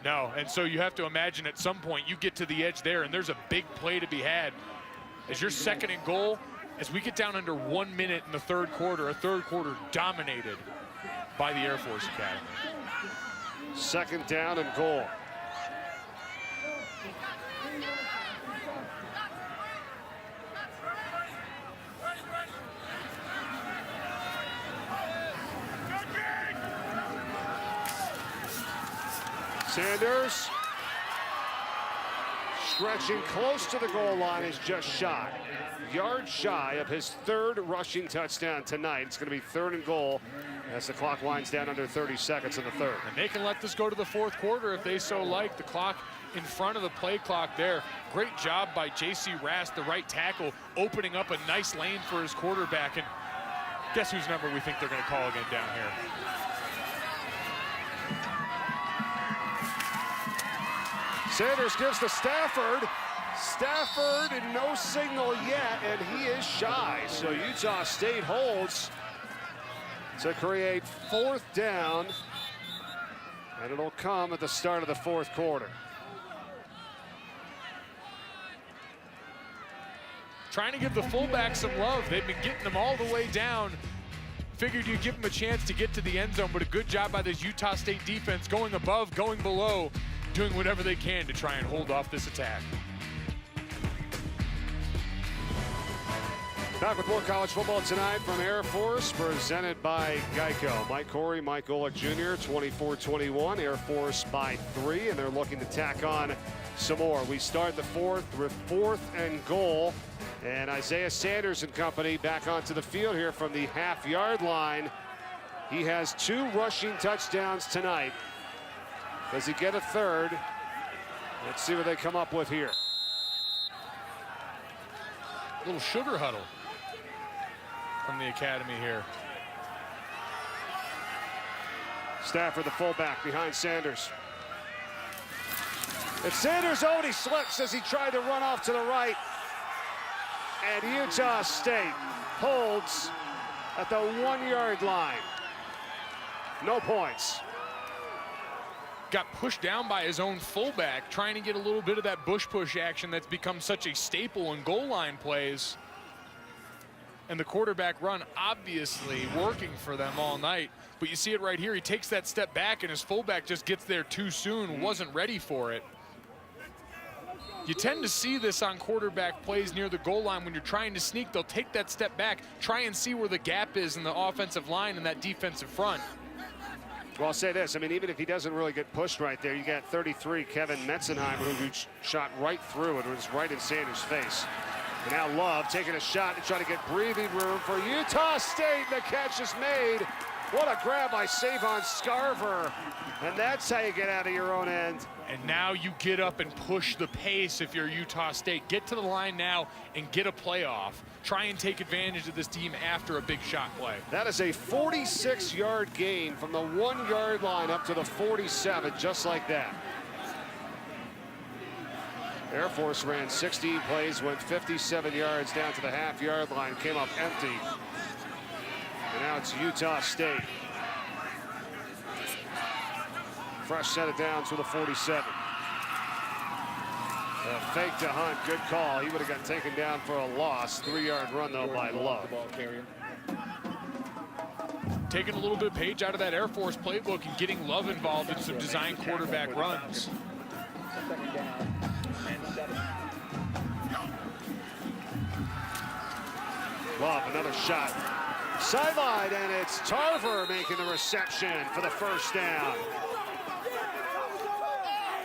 No, and so you have to imagine at some point you get to the edge there and there's a big play to be had. As your 2nd and goal, as we get down under 1 minute in the 3rd quarter, a 3rd quarter dominated by the Air Force Academy. 2nd down and goal. Sanders, stretching close to the goal line, is just shy. Yard shy of his third rushing touchdown tonight. It's going to be 3rd and goal as the clock winds down under 30 seconds in the 3rd. And they can let this go to the 4th quarter if they so like. The clock in front of the play clock there. Great job by J.C. Rast, the right tackle, opening up a nice lane for his quarterback. And guess whose number we think they're going to call again down here? Sanders gives to Stafford. Stafford and no signal yet, and he is shy. So Utah State holds to create 4th down, and it'll come at the start of the 4th quarter. Trying to give the fullback some love. They've been getting them all the way down. Figured you'd give them a chance to get to the end zone, but a good job by this Utah State defense, going above, going below, doing whatever they can to try and hold off this attack. Back with more college football tonight from Air Force, presented by Geico. Mike Corey, Mike Golick Jr., 24-21, Air Force by 3, and they're looking to tack on some more. We start the 4th with 4th and goal, and Isaiah Sanders and company back onto the field here from the half-yard line. He has 2 rushing touchdowns tonight. Does he get a 3rd? Let's see what they come up with here. Little sugar huddle from the academy here. Stafford, the fullback, behind Sanders. It's Sanders. Oh, and he slips as he tried to run off to the right. And Utah State holds at the 1-yard line. No points. Got pushed down by his own fullback, trying to get a little bit of that bush push action that's become such a staple in goal line plays. And the quarterback run obviously working for them all night. But you see it right here. He takes that step back and his fullback just gets there too soon, wasn't ready for it. You tend to see this on quarterback plays near the goal line. When you're trying to sneak, they'll take that step back, try and see where the gap is in the offensive line and that defensive front. Well, I'll say this. I mean, even if he doesn't really get pushed right there, you got 33, Kevin Metzenheimer, who shot right through it. It was right in Sanders' face. And now Love taking a shot to try to get breathing room for Utah State. The catch is made. What a grab by Savon Scarver. And that's how you get out of your own end. And now you get up and push the pace if you're Utah State. Get to the line now and get a playoff. Try and take advantage of this team after a big shot play. That is a 46-yard gain from the 1-yard line up to the 47, just like that. Air Force ran 16 plays, went 57 yards down to the half-yard line, came up empty. And now it's Utah State. Fresh set it down to the 47. Fake to Hunt, good call. He would have got taken down for a loss. 3-yard run, though, by Love. Taking a little bit of page out of that Air Force playbook and getting Love involved in some design quarterback runs. Love, another shot. Sideline, and it's Tarver making the reception for the first down.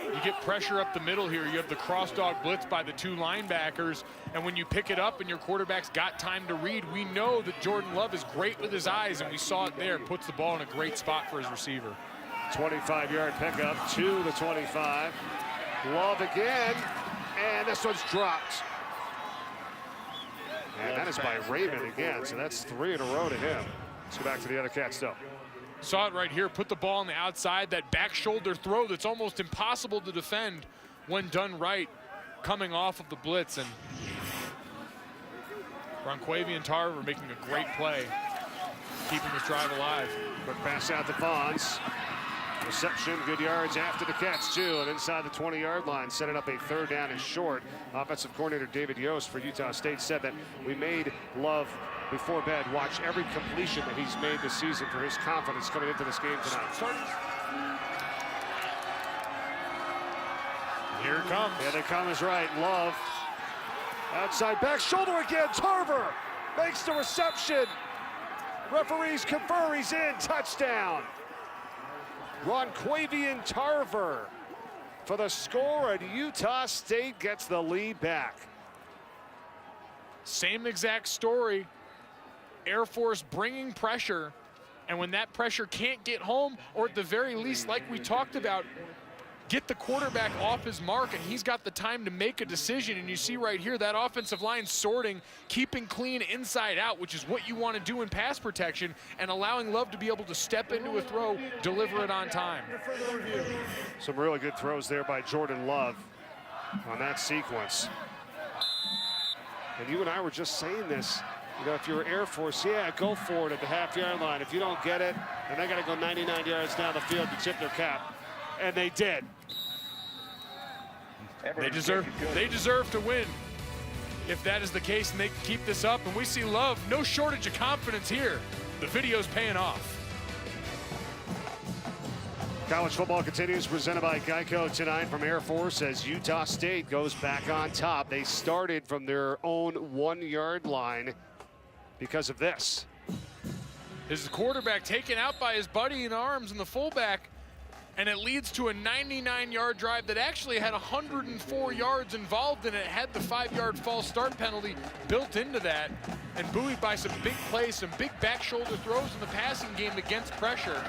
You get pressure up the middle here. You have the cross dog blitz by the 2 linebackers. And when you pick it up and your quarterback's got time to read, we know that Jordan Love is great with his eyes, and we saw it there. Puts the ball in a great spot for his receiver. 25-yard pickup to the 25. Love again, and this one's dropped. And that is by Raymond again, so that's 3 in a row to him. Let's go back to the other Cats, though. Saw it right here, put the ball on the outside, that back shoulder throw that's almost impossible to defend when done right, coming off of the blitz. And Ronquavian Tarver making a great play, keeping this drive alive. Quick pass out to Bonds. Reception, good yards after the catch, too. And inside the 20-yard line, setting up a 3rd down and short. Offensive coordinator David Yost for Utah State said that we made Love, before bed, watch every completion that he's made this season for his confidence coming into this game tonight. Here it comes. Yeah, they come is right. Love. Outside back shoulder again. Tarver makes the reception. Referees confer, he's in. Touchdown. Ronquavian Tarver for the score, and Utah State gets the lead back. Same exact story. Air Force bringing pressure, and when that pressure can't get home, or at the very least, like we talked about, get the quarterback off his mark, and he's got the time to make a decision. And you see right here that offensive line sorting, keeping clean inside out, which is what you want to do in pass protection, and allowing Love to be able to step into a throw, deliver it on time. Some really good throws there by Jordan Love on that sequence. And you and I were just saying this, you know, if you're Air Force, yeah, go for it at the half-yard line. If you don't get it, then they got to go 99 yards down the field to tip their cap. And they did. They deserve to win. If that is the case, and they keep this up, and we see Love, no shortage of confidence here. The video's paying off. College football continues, presented by Geico tonight from Air Force as Utah State goes back on top. They started from their own 1-yard line because of this. His quarterback taken out by his buddy in arms and the fullback, and it leads to a 99-yard drive that actually had 104 yards involved in it. It had the 5-yard false start penalty built into that, and buoyed by some big plays, some big back shoulder throws in the passing game against pressure.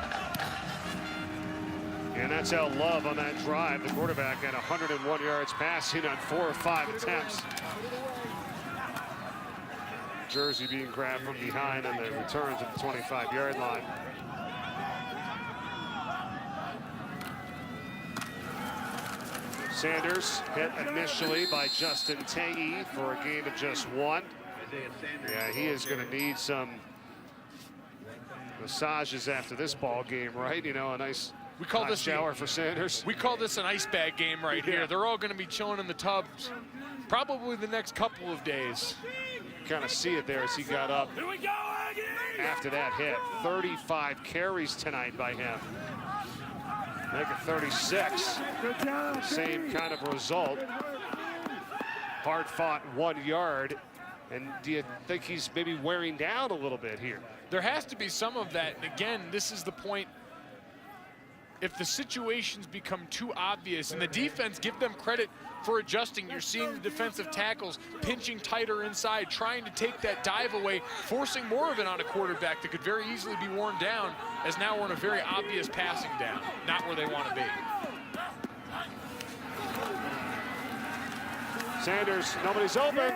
And that's how Love on that drive, the quarterback, had 101 yards passing on 4 or 5 attempts. Jersey being grabbed from behind on the return to the 25-yard line. Sanders hit initially by Justin Tae for a gain of just 1. Yeah, he is going to need some massages after this ball game, right? You know, a nice hot shower for Sanders. We call this an ice bag game right here. They're all going to be chilling in the tubs probably the next couple of days. Kind of see it there as he got up after that hit. 35 carries tonight by him. Make it 36. Same kind of result. Hard fought 1 yard. And do you think he's maybe wearing down a little bit here? There has to be some of that. And again, this is the point. If the situations become too obvious, and the defense, give them credit for adjusting. You're seeing the defensive tackles pinching tighter inside, trying to take that dive away, forcing more of it on a quarterback that could very easily be worn down, as now we're in a very obvious passing down, not where they want to be. Sanders, nobody's open,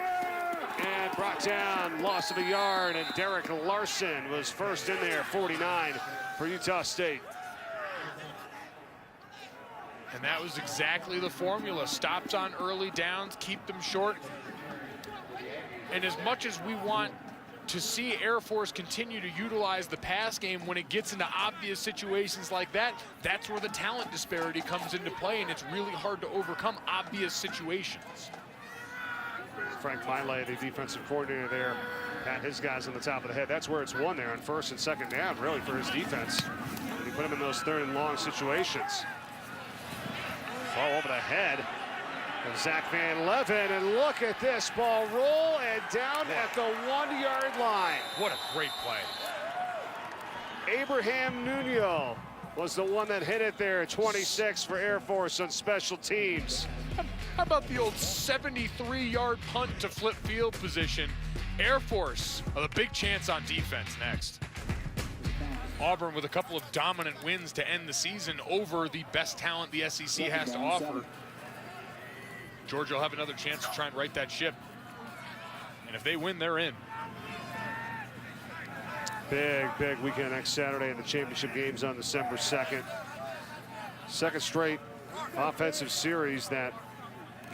and brought down, loss of a yard, and Derek Larson was first in there, 49 for Utah State. And that was exactly the formula. Stops on early downs, keep them short. And as much as we want to see Air Force continue to utilize the pass game when it gets into obvious situations like that, that's where the talent disparity comes into play, and it's really hard to overcome obvious situations. Frank Miley, the defensive coordinator there, had his guys on the top of the head. That's where it's won there on 1st and 2nd down, really, for his defense. And he put him in those 3rd and long situations. Ball over the head of Zach Van Leven, and look at this ball roll and down at the 1-yard line. What a great play. Abraham Nuno was the one that hit it there, 26 for Air Force on special teams. How about the old 73-yard punt to flip field position? Air Force, a big chance on defense next. Auburn with a couple of dominant wins to end the season over the best talent the SEC has to offer. Georgia will have another chance to try and right that ship. And if they win, they're in. Big weekend next Saturday in the championship games on December 2nd. Second straight offensive series that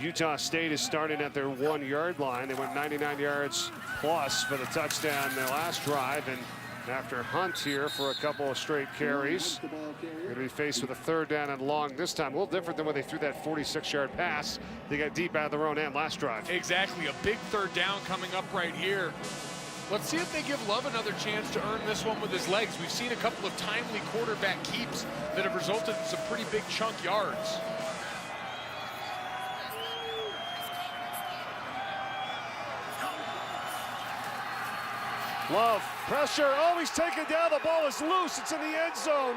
Utah State is starting at their 1-yard line. They went 99 yards plus for the touchdown in their last drive, and after Hunt here for a couple of straight carries, going to be faced with a 3rd down and long this time. A little different than when they threw that 46-yard pass. They got deep out of their own end last drive. Exactly, a big 3rd down coming up right here. Let's see if they give Love another chance to earn this one with his legs. We've seen a couple of timely quarterback keeps that have resulted in some pretty big chunk yards. Love, pressure, oh, he's taken down, the ball is loose, it's in the end zone.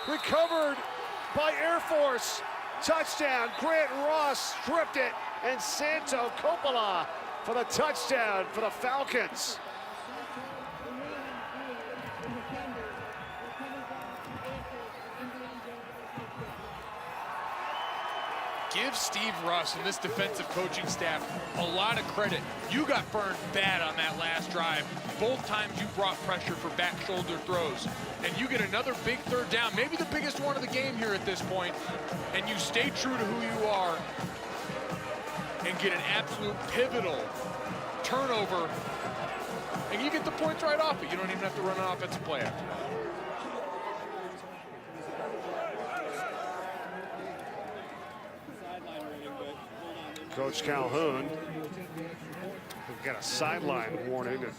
recovered by Air Force. Touchdown, Grant Ross stripped it, and Santo Coppola for the touchdown for the Falcons. Give Steve Russ and this defensive coaching staff a lot of credit. You got burned bad on that last drive. Both times you brought pressure for back shoulder throws. And you get another big third down, maybe the biggest one of the game here at this point, and you stay true to who you are and get an absolute pivotal turnover. And you get the points right off it. You don't even have to run an offensive play after that. Coach Calhoun got a sideline warning. It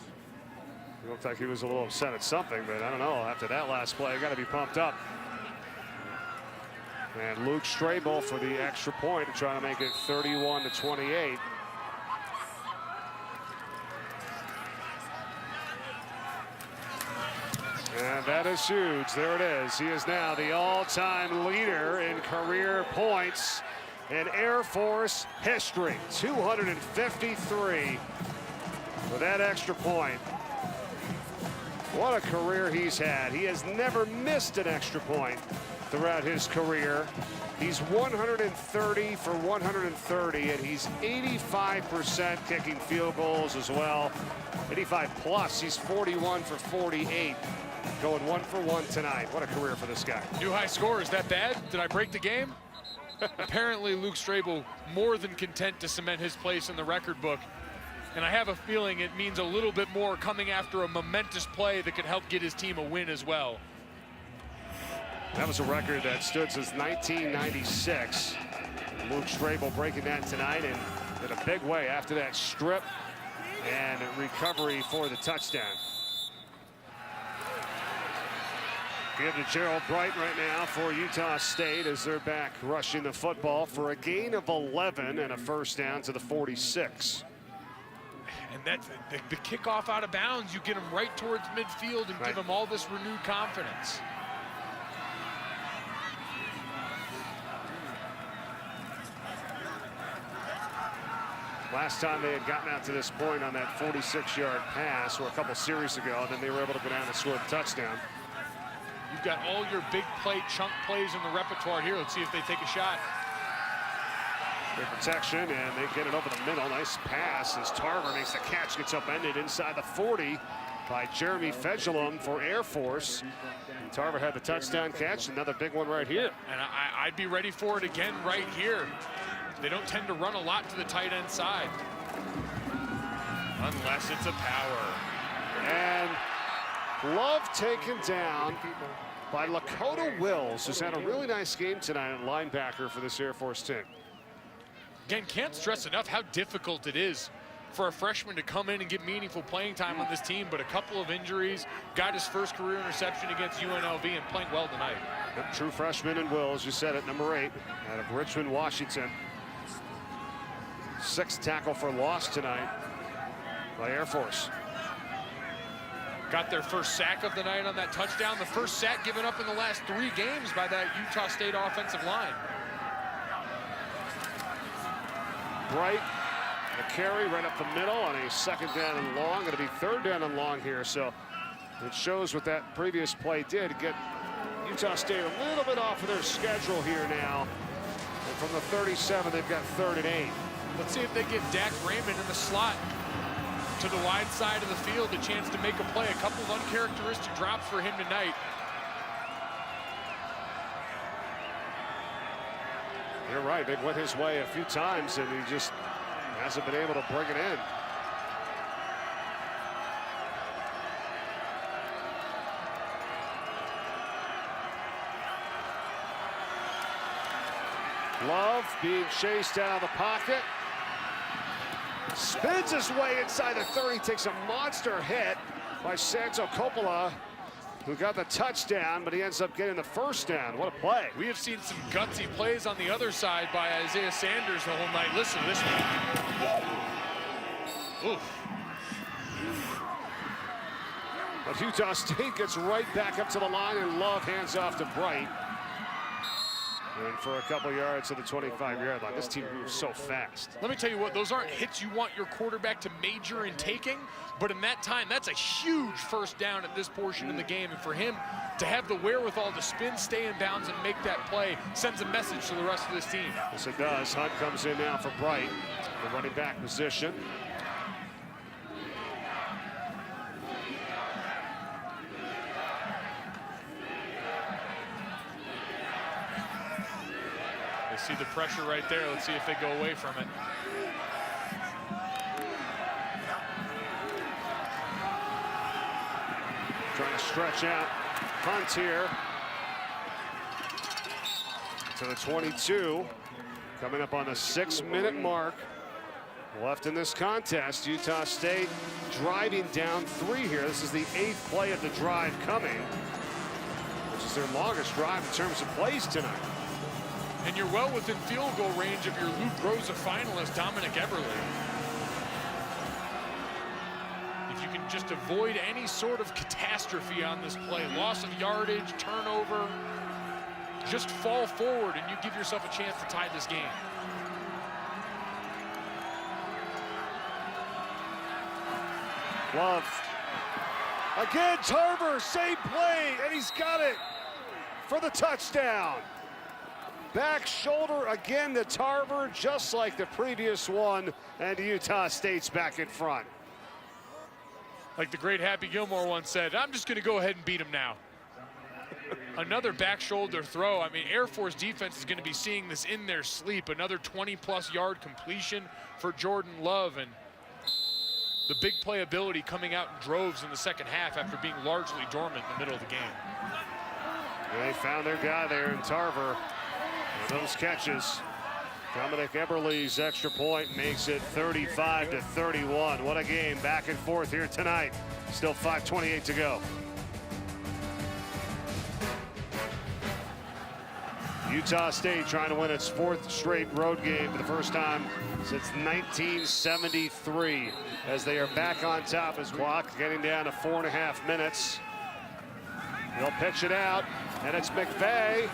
looked like he was a little upset at something, but I don't know. After that last play, got to be pumped up. And Luke Strable for the extra point to try to make it 31-28. And that is huge. There it is. He is now the all-time leader in career points in Air Force history. 253 for that extra point. What a career he's had. He has never missed an extra point throughout his career. He's 130 for 130, and he's 85% kicking field goals as well. 85 plus. He's 41 for 48. Going 1 for 1 tonight. What a career for this guy. New high score. Is that bad? Did I break the game? Apparently, Luke Strable more than content to cement his place in the record book. And I have a feeling it means a little bit more coming after a momentous play that could help get his team a win as well. That was a record that stood since 1996. Luke Strable breaking that tonight, and in a big way after that strip and recovery for the touchdown. Give to Gerald Bright right now for Utah State as they're back rushing the football for a gain of 11 and a first down to the 46. And that's the kickoff out of bounds. You get them right towards midfield and give them all this renewed confidence. Last time they had gotten out to this point on that 46-yard pass, or a couple series ago, and then they were able to go down and score the touchdown. You've got all your big play, chunk plays in the repertoire here. Let's see if they take a shot. Good protection, and they get it over the middle. Nice pass as Tarver makes the catch, gets upended inside the 40 by Jeremy Fedulum for Air Force. And Tarver had the touchdown catch, another big one right here. And I'd be ready for it again right here. They don't tend to run a lot to the tight end side. Unless it's a power. And Love taken down by Lakota Wills, who's had a really nice game tonight at linebacker for this Air Force team. Again, can't stress enough how difficult it is for a freshman to come in and get meaningful playing time on this team, but a couple of injuries, got his first career interception against UNLV and playing well tonight. Yep, true freshman in Wills, you said it, number 8 out of Richmond, Washington. 6th tackle for loss tonight by Air Force. Got their first sack of the night on that touchdown. The first sack given up in the last 3 games by that Utah State offensive line. Bright, a carry right up the middle on a 2nd down and long. Going to be 3rd down and long here. So it shows what that previous play did. Get Utah State a little bit off of their schedule here now. And from the 37, they've got 3rd and 8. Let's see if they give Dak Raymond in the slot to the wide side of the field a chance to make a play. A couple of uncharacteristic drops for him tonight. You're right, they went his way a few times and he just hasn't been able to bring it in. Love being chased out of the pocket. Spins his way inside the 30, takes a monster hit by Santo Coppola, who got the touchdown, but he ends up getting the first down. What a play. We have seen some gutsy plays on the other side by Isaiah Sanders the whole night. Listen to this one. Oof. But Utah State gets right back up to the line, and Love hands off to Bright. And for a couple yards to the 25-yard line. This team moves so fast. Let me tell you what, those aren't hits you want your quarterback to major in taking, but in that time, that's a huge first down at this portion in the game. And for him to have the wherewithal to spin, stay in bounds, and make that play sends a message to the rest of this team. Yes, it does. Hunt comes in now for Bright, the running back position. See the pressure right there. Let's see if they go away from it. Trying to stretch out Hunt here to the 22. Coming up on the 6-minute mark left in this contest. Utah State driving down 3 here. This is the 8th play of the drive coming, which is their longest drive in terms of plays tonight. And you're well within field goal range of your Luke Rosa finalist, Dominic Eberle. If you can just avoid any sort of catastrophe on this play, loss of yardage, turnover, just fall forward and you give yourself a chance to tie this game. Love. Again, Tarver, same play, and he's got it for the touchdown. Back shoulder again to Tarver, just like the previous one, and Utah State's back in front. Like the great Happy Gilmore once said, I'm just going to go ahead and beat him now. Another back shoulder throw. I mean, Air Force defense is going to be seeing this in their sleep. Another 20-plus yard completion for Jordan Love, and the big playability coming out in droves in the second half after being largely dormant in the middle of the game. They found their guy there in Tarver. And those catches. Dominic Eberle's extra point makes it 35-31. What a game, back and forth here tonight. Still 5:28 to go. Utah State trying to win its 4th straight road game for the first time since 1973, as they are back on top as clock getting down to 4.5 minutes. They'll pitch it out, and it's McVay.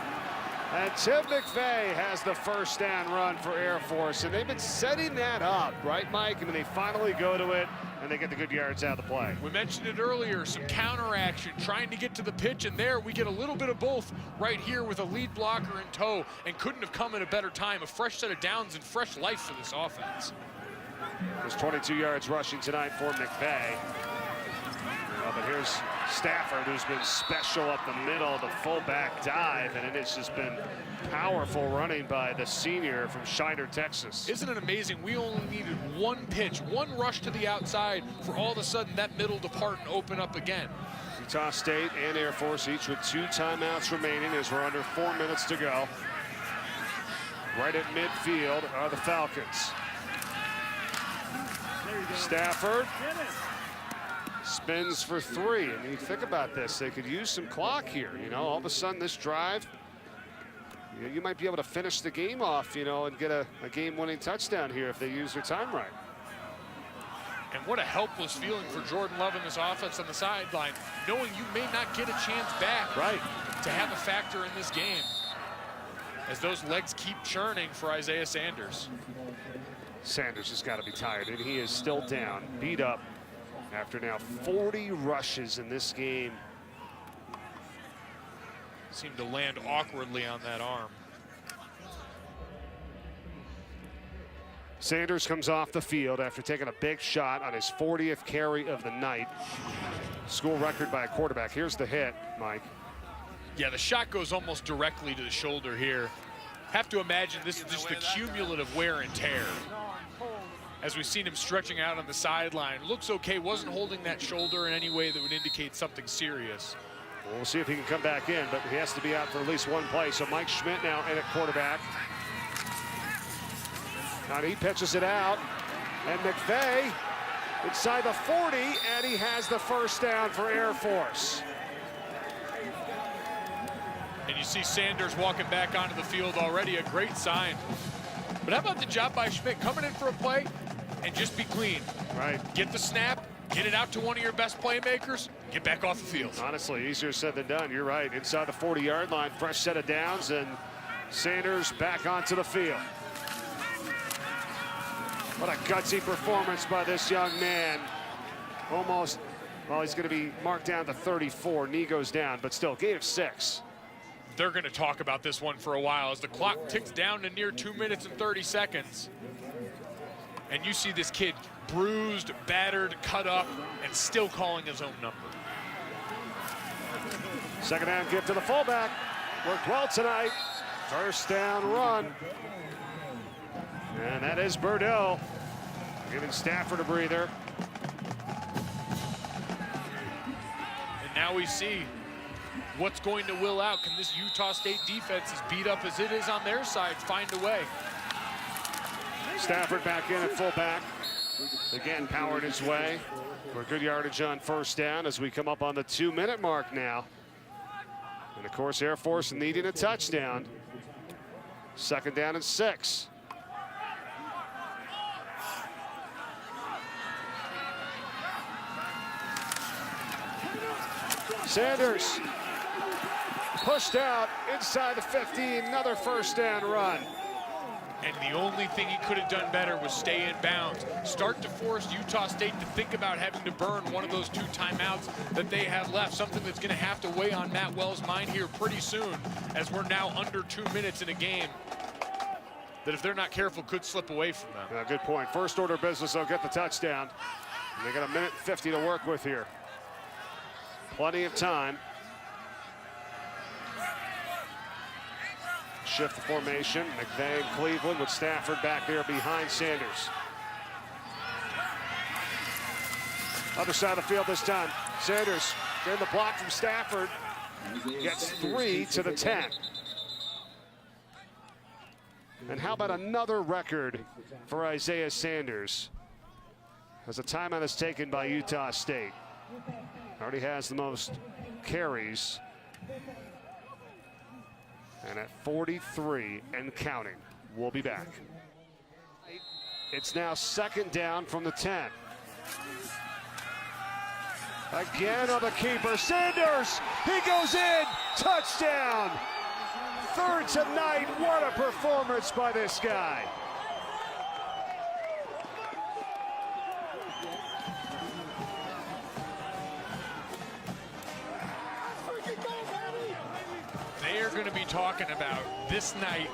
And Tim McVay has the first down run for Air Force, and they've been setting that up, right, Mike? I mean, they finally go to it, and they get the good yards out of the play. We mentioned it earlier, some counter action, trying to get to the pitch, and there we get a little bit of both right here with a lead blocker in tow, and couldn't have come at a better time. A fresh set of downs and fresh life for this offense. There's 22 yards rushing tonight for McVay. But here's Stafford, who's been special up the middle, the fullback dive, and it's just been powerful running by the senior from Shiner, Texas. Isn't it amazing? We only needed one pitch, one rush to the outside for all of a sudden that middle to part and open up again. Utah State and Air Force each with 2 timeouts remaining as we're under 4 minutes to go. Right at midfield are the Falcons. Stafford spins for 3. I mean, you think about this, they could use some clock here. You know, all of a sudden this drive, you might be able to finish the game off, you know, and get a game-winning touchdown here if they use their time right. And what a helpless feeling for Jordan Love in this offense on the sideline, knowing you may not get a chance back right to have a factor in this game, as those legs keep churning for Isaiah Sanders. Sanders has got to be tired, and he is still down, beat up, after now 40 rushes in this game. Seemed to land awkwardly on that arm. Sanders comes off the field after taking a big shot on his 40th carry of the night. School record by a quarterback. Here's the hit, Mike. Yeah, the shot goes almost directly to the shoulder here. Have to imagine this is just the cumulative wear and tear. As we've seen him stretching out on the sideline. Looks okay, wasn't holding that shoulder in any way that would indicate something serious. We'll see if he can come back in, but he has to be out for at least one play. So Mike Schmidt now in at quarterback. Now he pitches it out, and McVay inside the 40, and he has the first down for Air Force. And you see Sanders walking back onto the field already, a great sign. But how about the job by Schmidt coming in for a play and just be clean. Right. Get the snap, get it out to one of your best playmakers, Get back off the field. Honestly, easier said than done. You're right. Inside the 40-yard line, fresh set of downs, and Sanders back onto the field. What a gutsy performance by this young man. Almost, well, he's going to be marked down to 34. Knee goes down, but still, gain of 6. They're going to talk about this one for a while as the clock ticks down to near 2 minutes and 30 seconds. And you see this kid bruised, battered, cut up, and still calling his own number. Second down give to the fullback. Worked well tonight. First down run. And that is Burdill giving Stafford a breather. And now we see what's going to will out. Can this Utah State defense, as beat up as it is on their side, find a way? Stafford back in at fullback. Again, powered his way for good yardage on first down as we come up on the 2-minute mark now. And of course, Air Force needing a touchdown. Second down and 6. Sanders pushed out inside the 50, another first down run. And the only thing he could have done better was stay in bounds. Start to force Utah State to think about having to burn one of those 2 timeouts that they have left, something that's going to have to weigh on Matt Wells' mind here pretty soon, as we're now under 2 minutes in a game that, if they're not careful, could slip away from them. Yeah, good point. First order business, they'll get the touchdown. And they got 1:50 to work with here. Plenty of time. Shift the formation. McVay and Cleveland with Stafford back there behind Sanders. Other side of the field this time. Sanders getting the block from Stafford. Gets 3 to the 10. And how about another record for Isaiah Sanders? As a timeout is taken by Utah State. Already has the most carries. And at 43 and counting. We'll be back. It's now second down from the 10. Again on the keeper, Sanders, he goes in, touchdown. Third tonight, what a performance by this guy. They are going to be talking about this night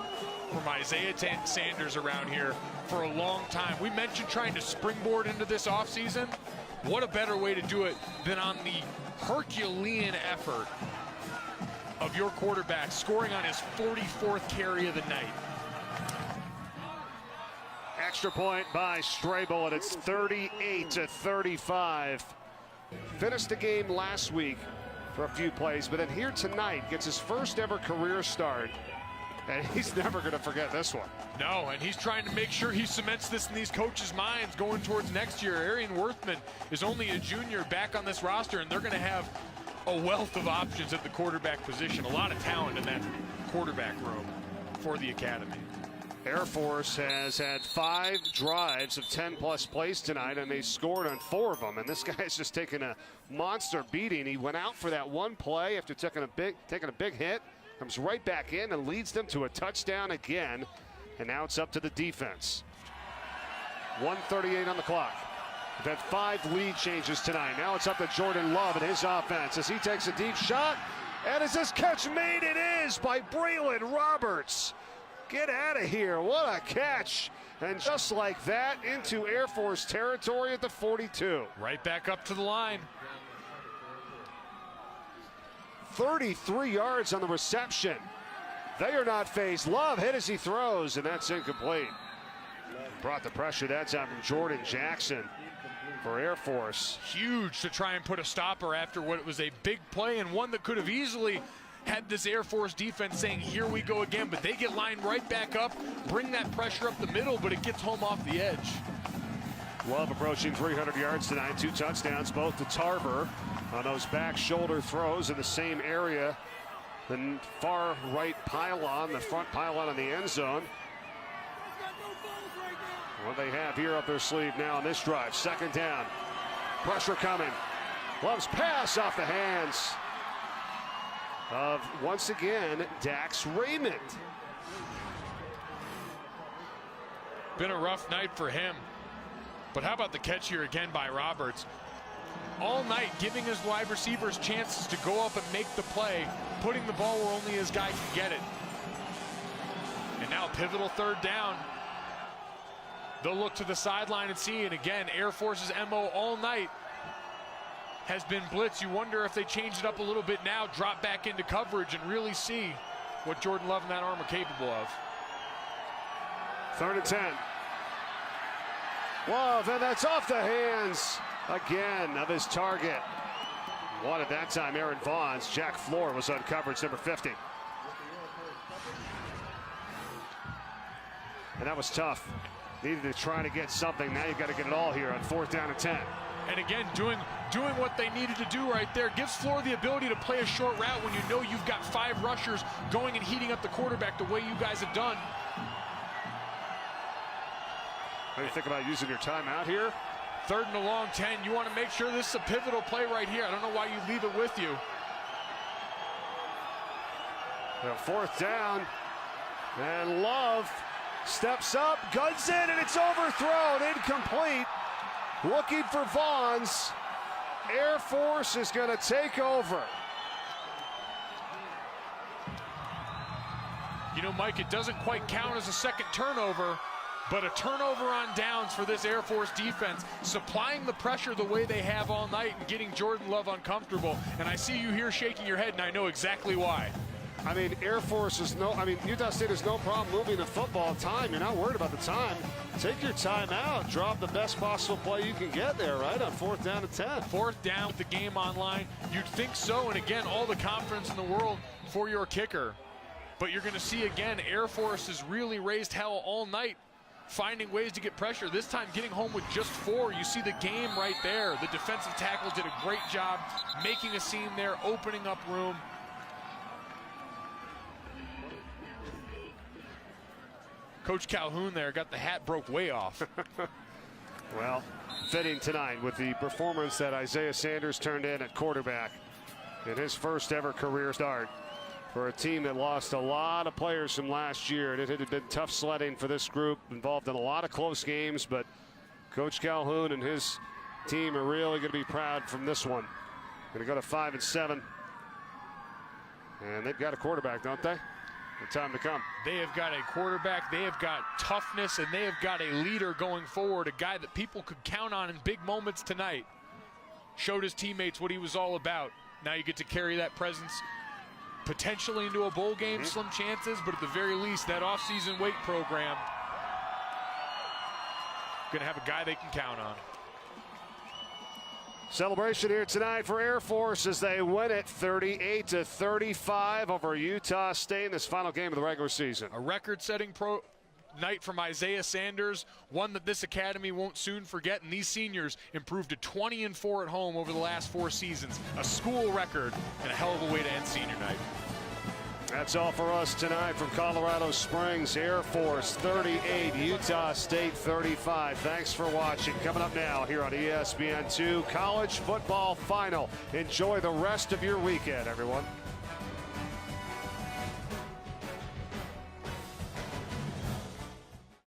from Isaiah Sanders around here for a long time. We mentioned trying to springboard into this offseason. What a better way to do it than on the Herculean effort of your quarterback scoring on his 44th carry of the night. Extra point by Strabel, and it's 38-35. Finished the game last week for a few plays, but then here tonight gets his first ever career start, and he's never going to forget this one. No, and he's trying to make sure he cements this in these coaches' minds going towards next year. Arian Worthman is only a junior back on this roster, and they're going to have a wealth of options at the quarterback position. A lot of talent in that quarterback room for the academy. Air Force has had 5 drives of 10-plus plays tonight, and they scored on 4 of them. And this guy's just taking a monster beating. He went out for that one play after taking a big hit, comes right back in and leads them to a touchdown again. And now it's up to the defense. 1:38 on the clock. We've had 5 lead changes tonight. Now it's up to Jordan Love and his offense as he takes a deep shot. And is this catch made? It is by Braylon Roberts. Get out of here. What a catch. And just like that, into Air Force territory at the 42. Right back up to the line. 33 yards on the reception. They are not phased. Love hit as he throws, and that's incomplete. Brought the pressure that time from Jordan Jackson for Air Force. Huge to try and put a stopper after what was a big play, and one that could have easily had this Air Force defense saying, here we go again, but they get lined right back up, bring that pressure up the middle, but it gets home off the edge. Love approaching 300 yards tonight, 2 touchdowns, both to Tarver on those back shoulder throws in the same area. The far right pylon, the front pylon in the end zone. What they have here up their sleeve now on this drive. Second down. Pressure coming. Love's pass off the hands of, once again, Dax Raymond. Been a rough night for him. But how about the catch here again by Roberts? All night giving his wide receivers chances to go up and make the play, putting the ball where only his guy can get it. And now pivotal third down. They'll look to the sideline and see, and again, Air Force's MO all night has been blitz. You wonder if they change it up a little bit now, drop back into coverage, and really see what Jordan Love and that arm are capable of. 3rd and 10. Love, and that's off the hands again of his target. One at that time, Aaron Vaughn's. Jack Floor was on coverage, number 50. And that was tough. Needed to try to get something. Now you've got to get it all here on 4th down and 10. And again, doing what they needed to do right there. Gives Floor the ability to play a short route when you know you've got 5 rushers going and heating up the quarterback the way you guys have done. What do you think about using your timeout here? 3rd and a long 10. You want to make sure this is a pivotal play right here. I don't know why you leave it with you. Well, 4th down. And Love steps up, guns in, and it's overthrown. Incomplete. Looking for Vaughn's. Air Force is going to take over. You know, Mike, it doesn't quite count as a second turnover, but a turnover on downs for this Air Force defense, supplying the pressure the way they have all night and getting Jordan Love uncomfortable. And I see you here shaking your head, and I know exactly why. I mean, Utah State has no problem moving the football time. You're not worried about the time. Take your time out. Drop the best possible play you can get there, right, on 4th down and 10. 4th down with the game online. You'd think so, and again, all the confidence in the world for your kicker. But you're going to see, again, Air Force has really raised hell all night, finding ways to get pressure. This time getting home with just 4. You see the game right there. The defensive tackle did a great job making a seam there, opening up room. Coach Calhoun there got the hat broke way off. Well, fitting tonight with the performance that Isaiah Sanders turned in at quarterback in his first ever career start for a team that lost a lot of players from last year. And it had been tough sledding for this group, involved in a lot of close games, but Coach Calhoun and his team are really going to be proud from this one. Going to go to 5 and 7. And they've got a quarterback, don't they? The time to come. They have got a quarterback, they have got toughness, and they have got a leader going forward, a guy that people could count on in big moments tonight. Showed his teammates what he was all about. Now you get to carry that presence potentially into a bowl game, slim chances, but at the very least, that offseason weight program going to have a guy they can count on. Celebration here tonight for Air Force as they win it 38-35 over Utah State in this final game of the regular season. A record-setting night from Isaiah Sanders, one that this academy won't soon forget, and these seniors improved to 20-4 at home over the last 4 seasons. A school record and a hell of a way to end senior night. That's all for us tonight from Colorado Springs. Air Force 38, Utah State 35. Thanks for watching. Coming up now here on ESPN2, College Football Final. Enjoy the rest of your weekend, everyone.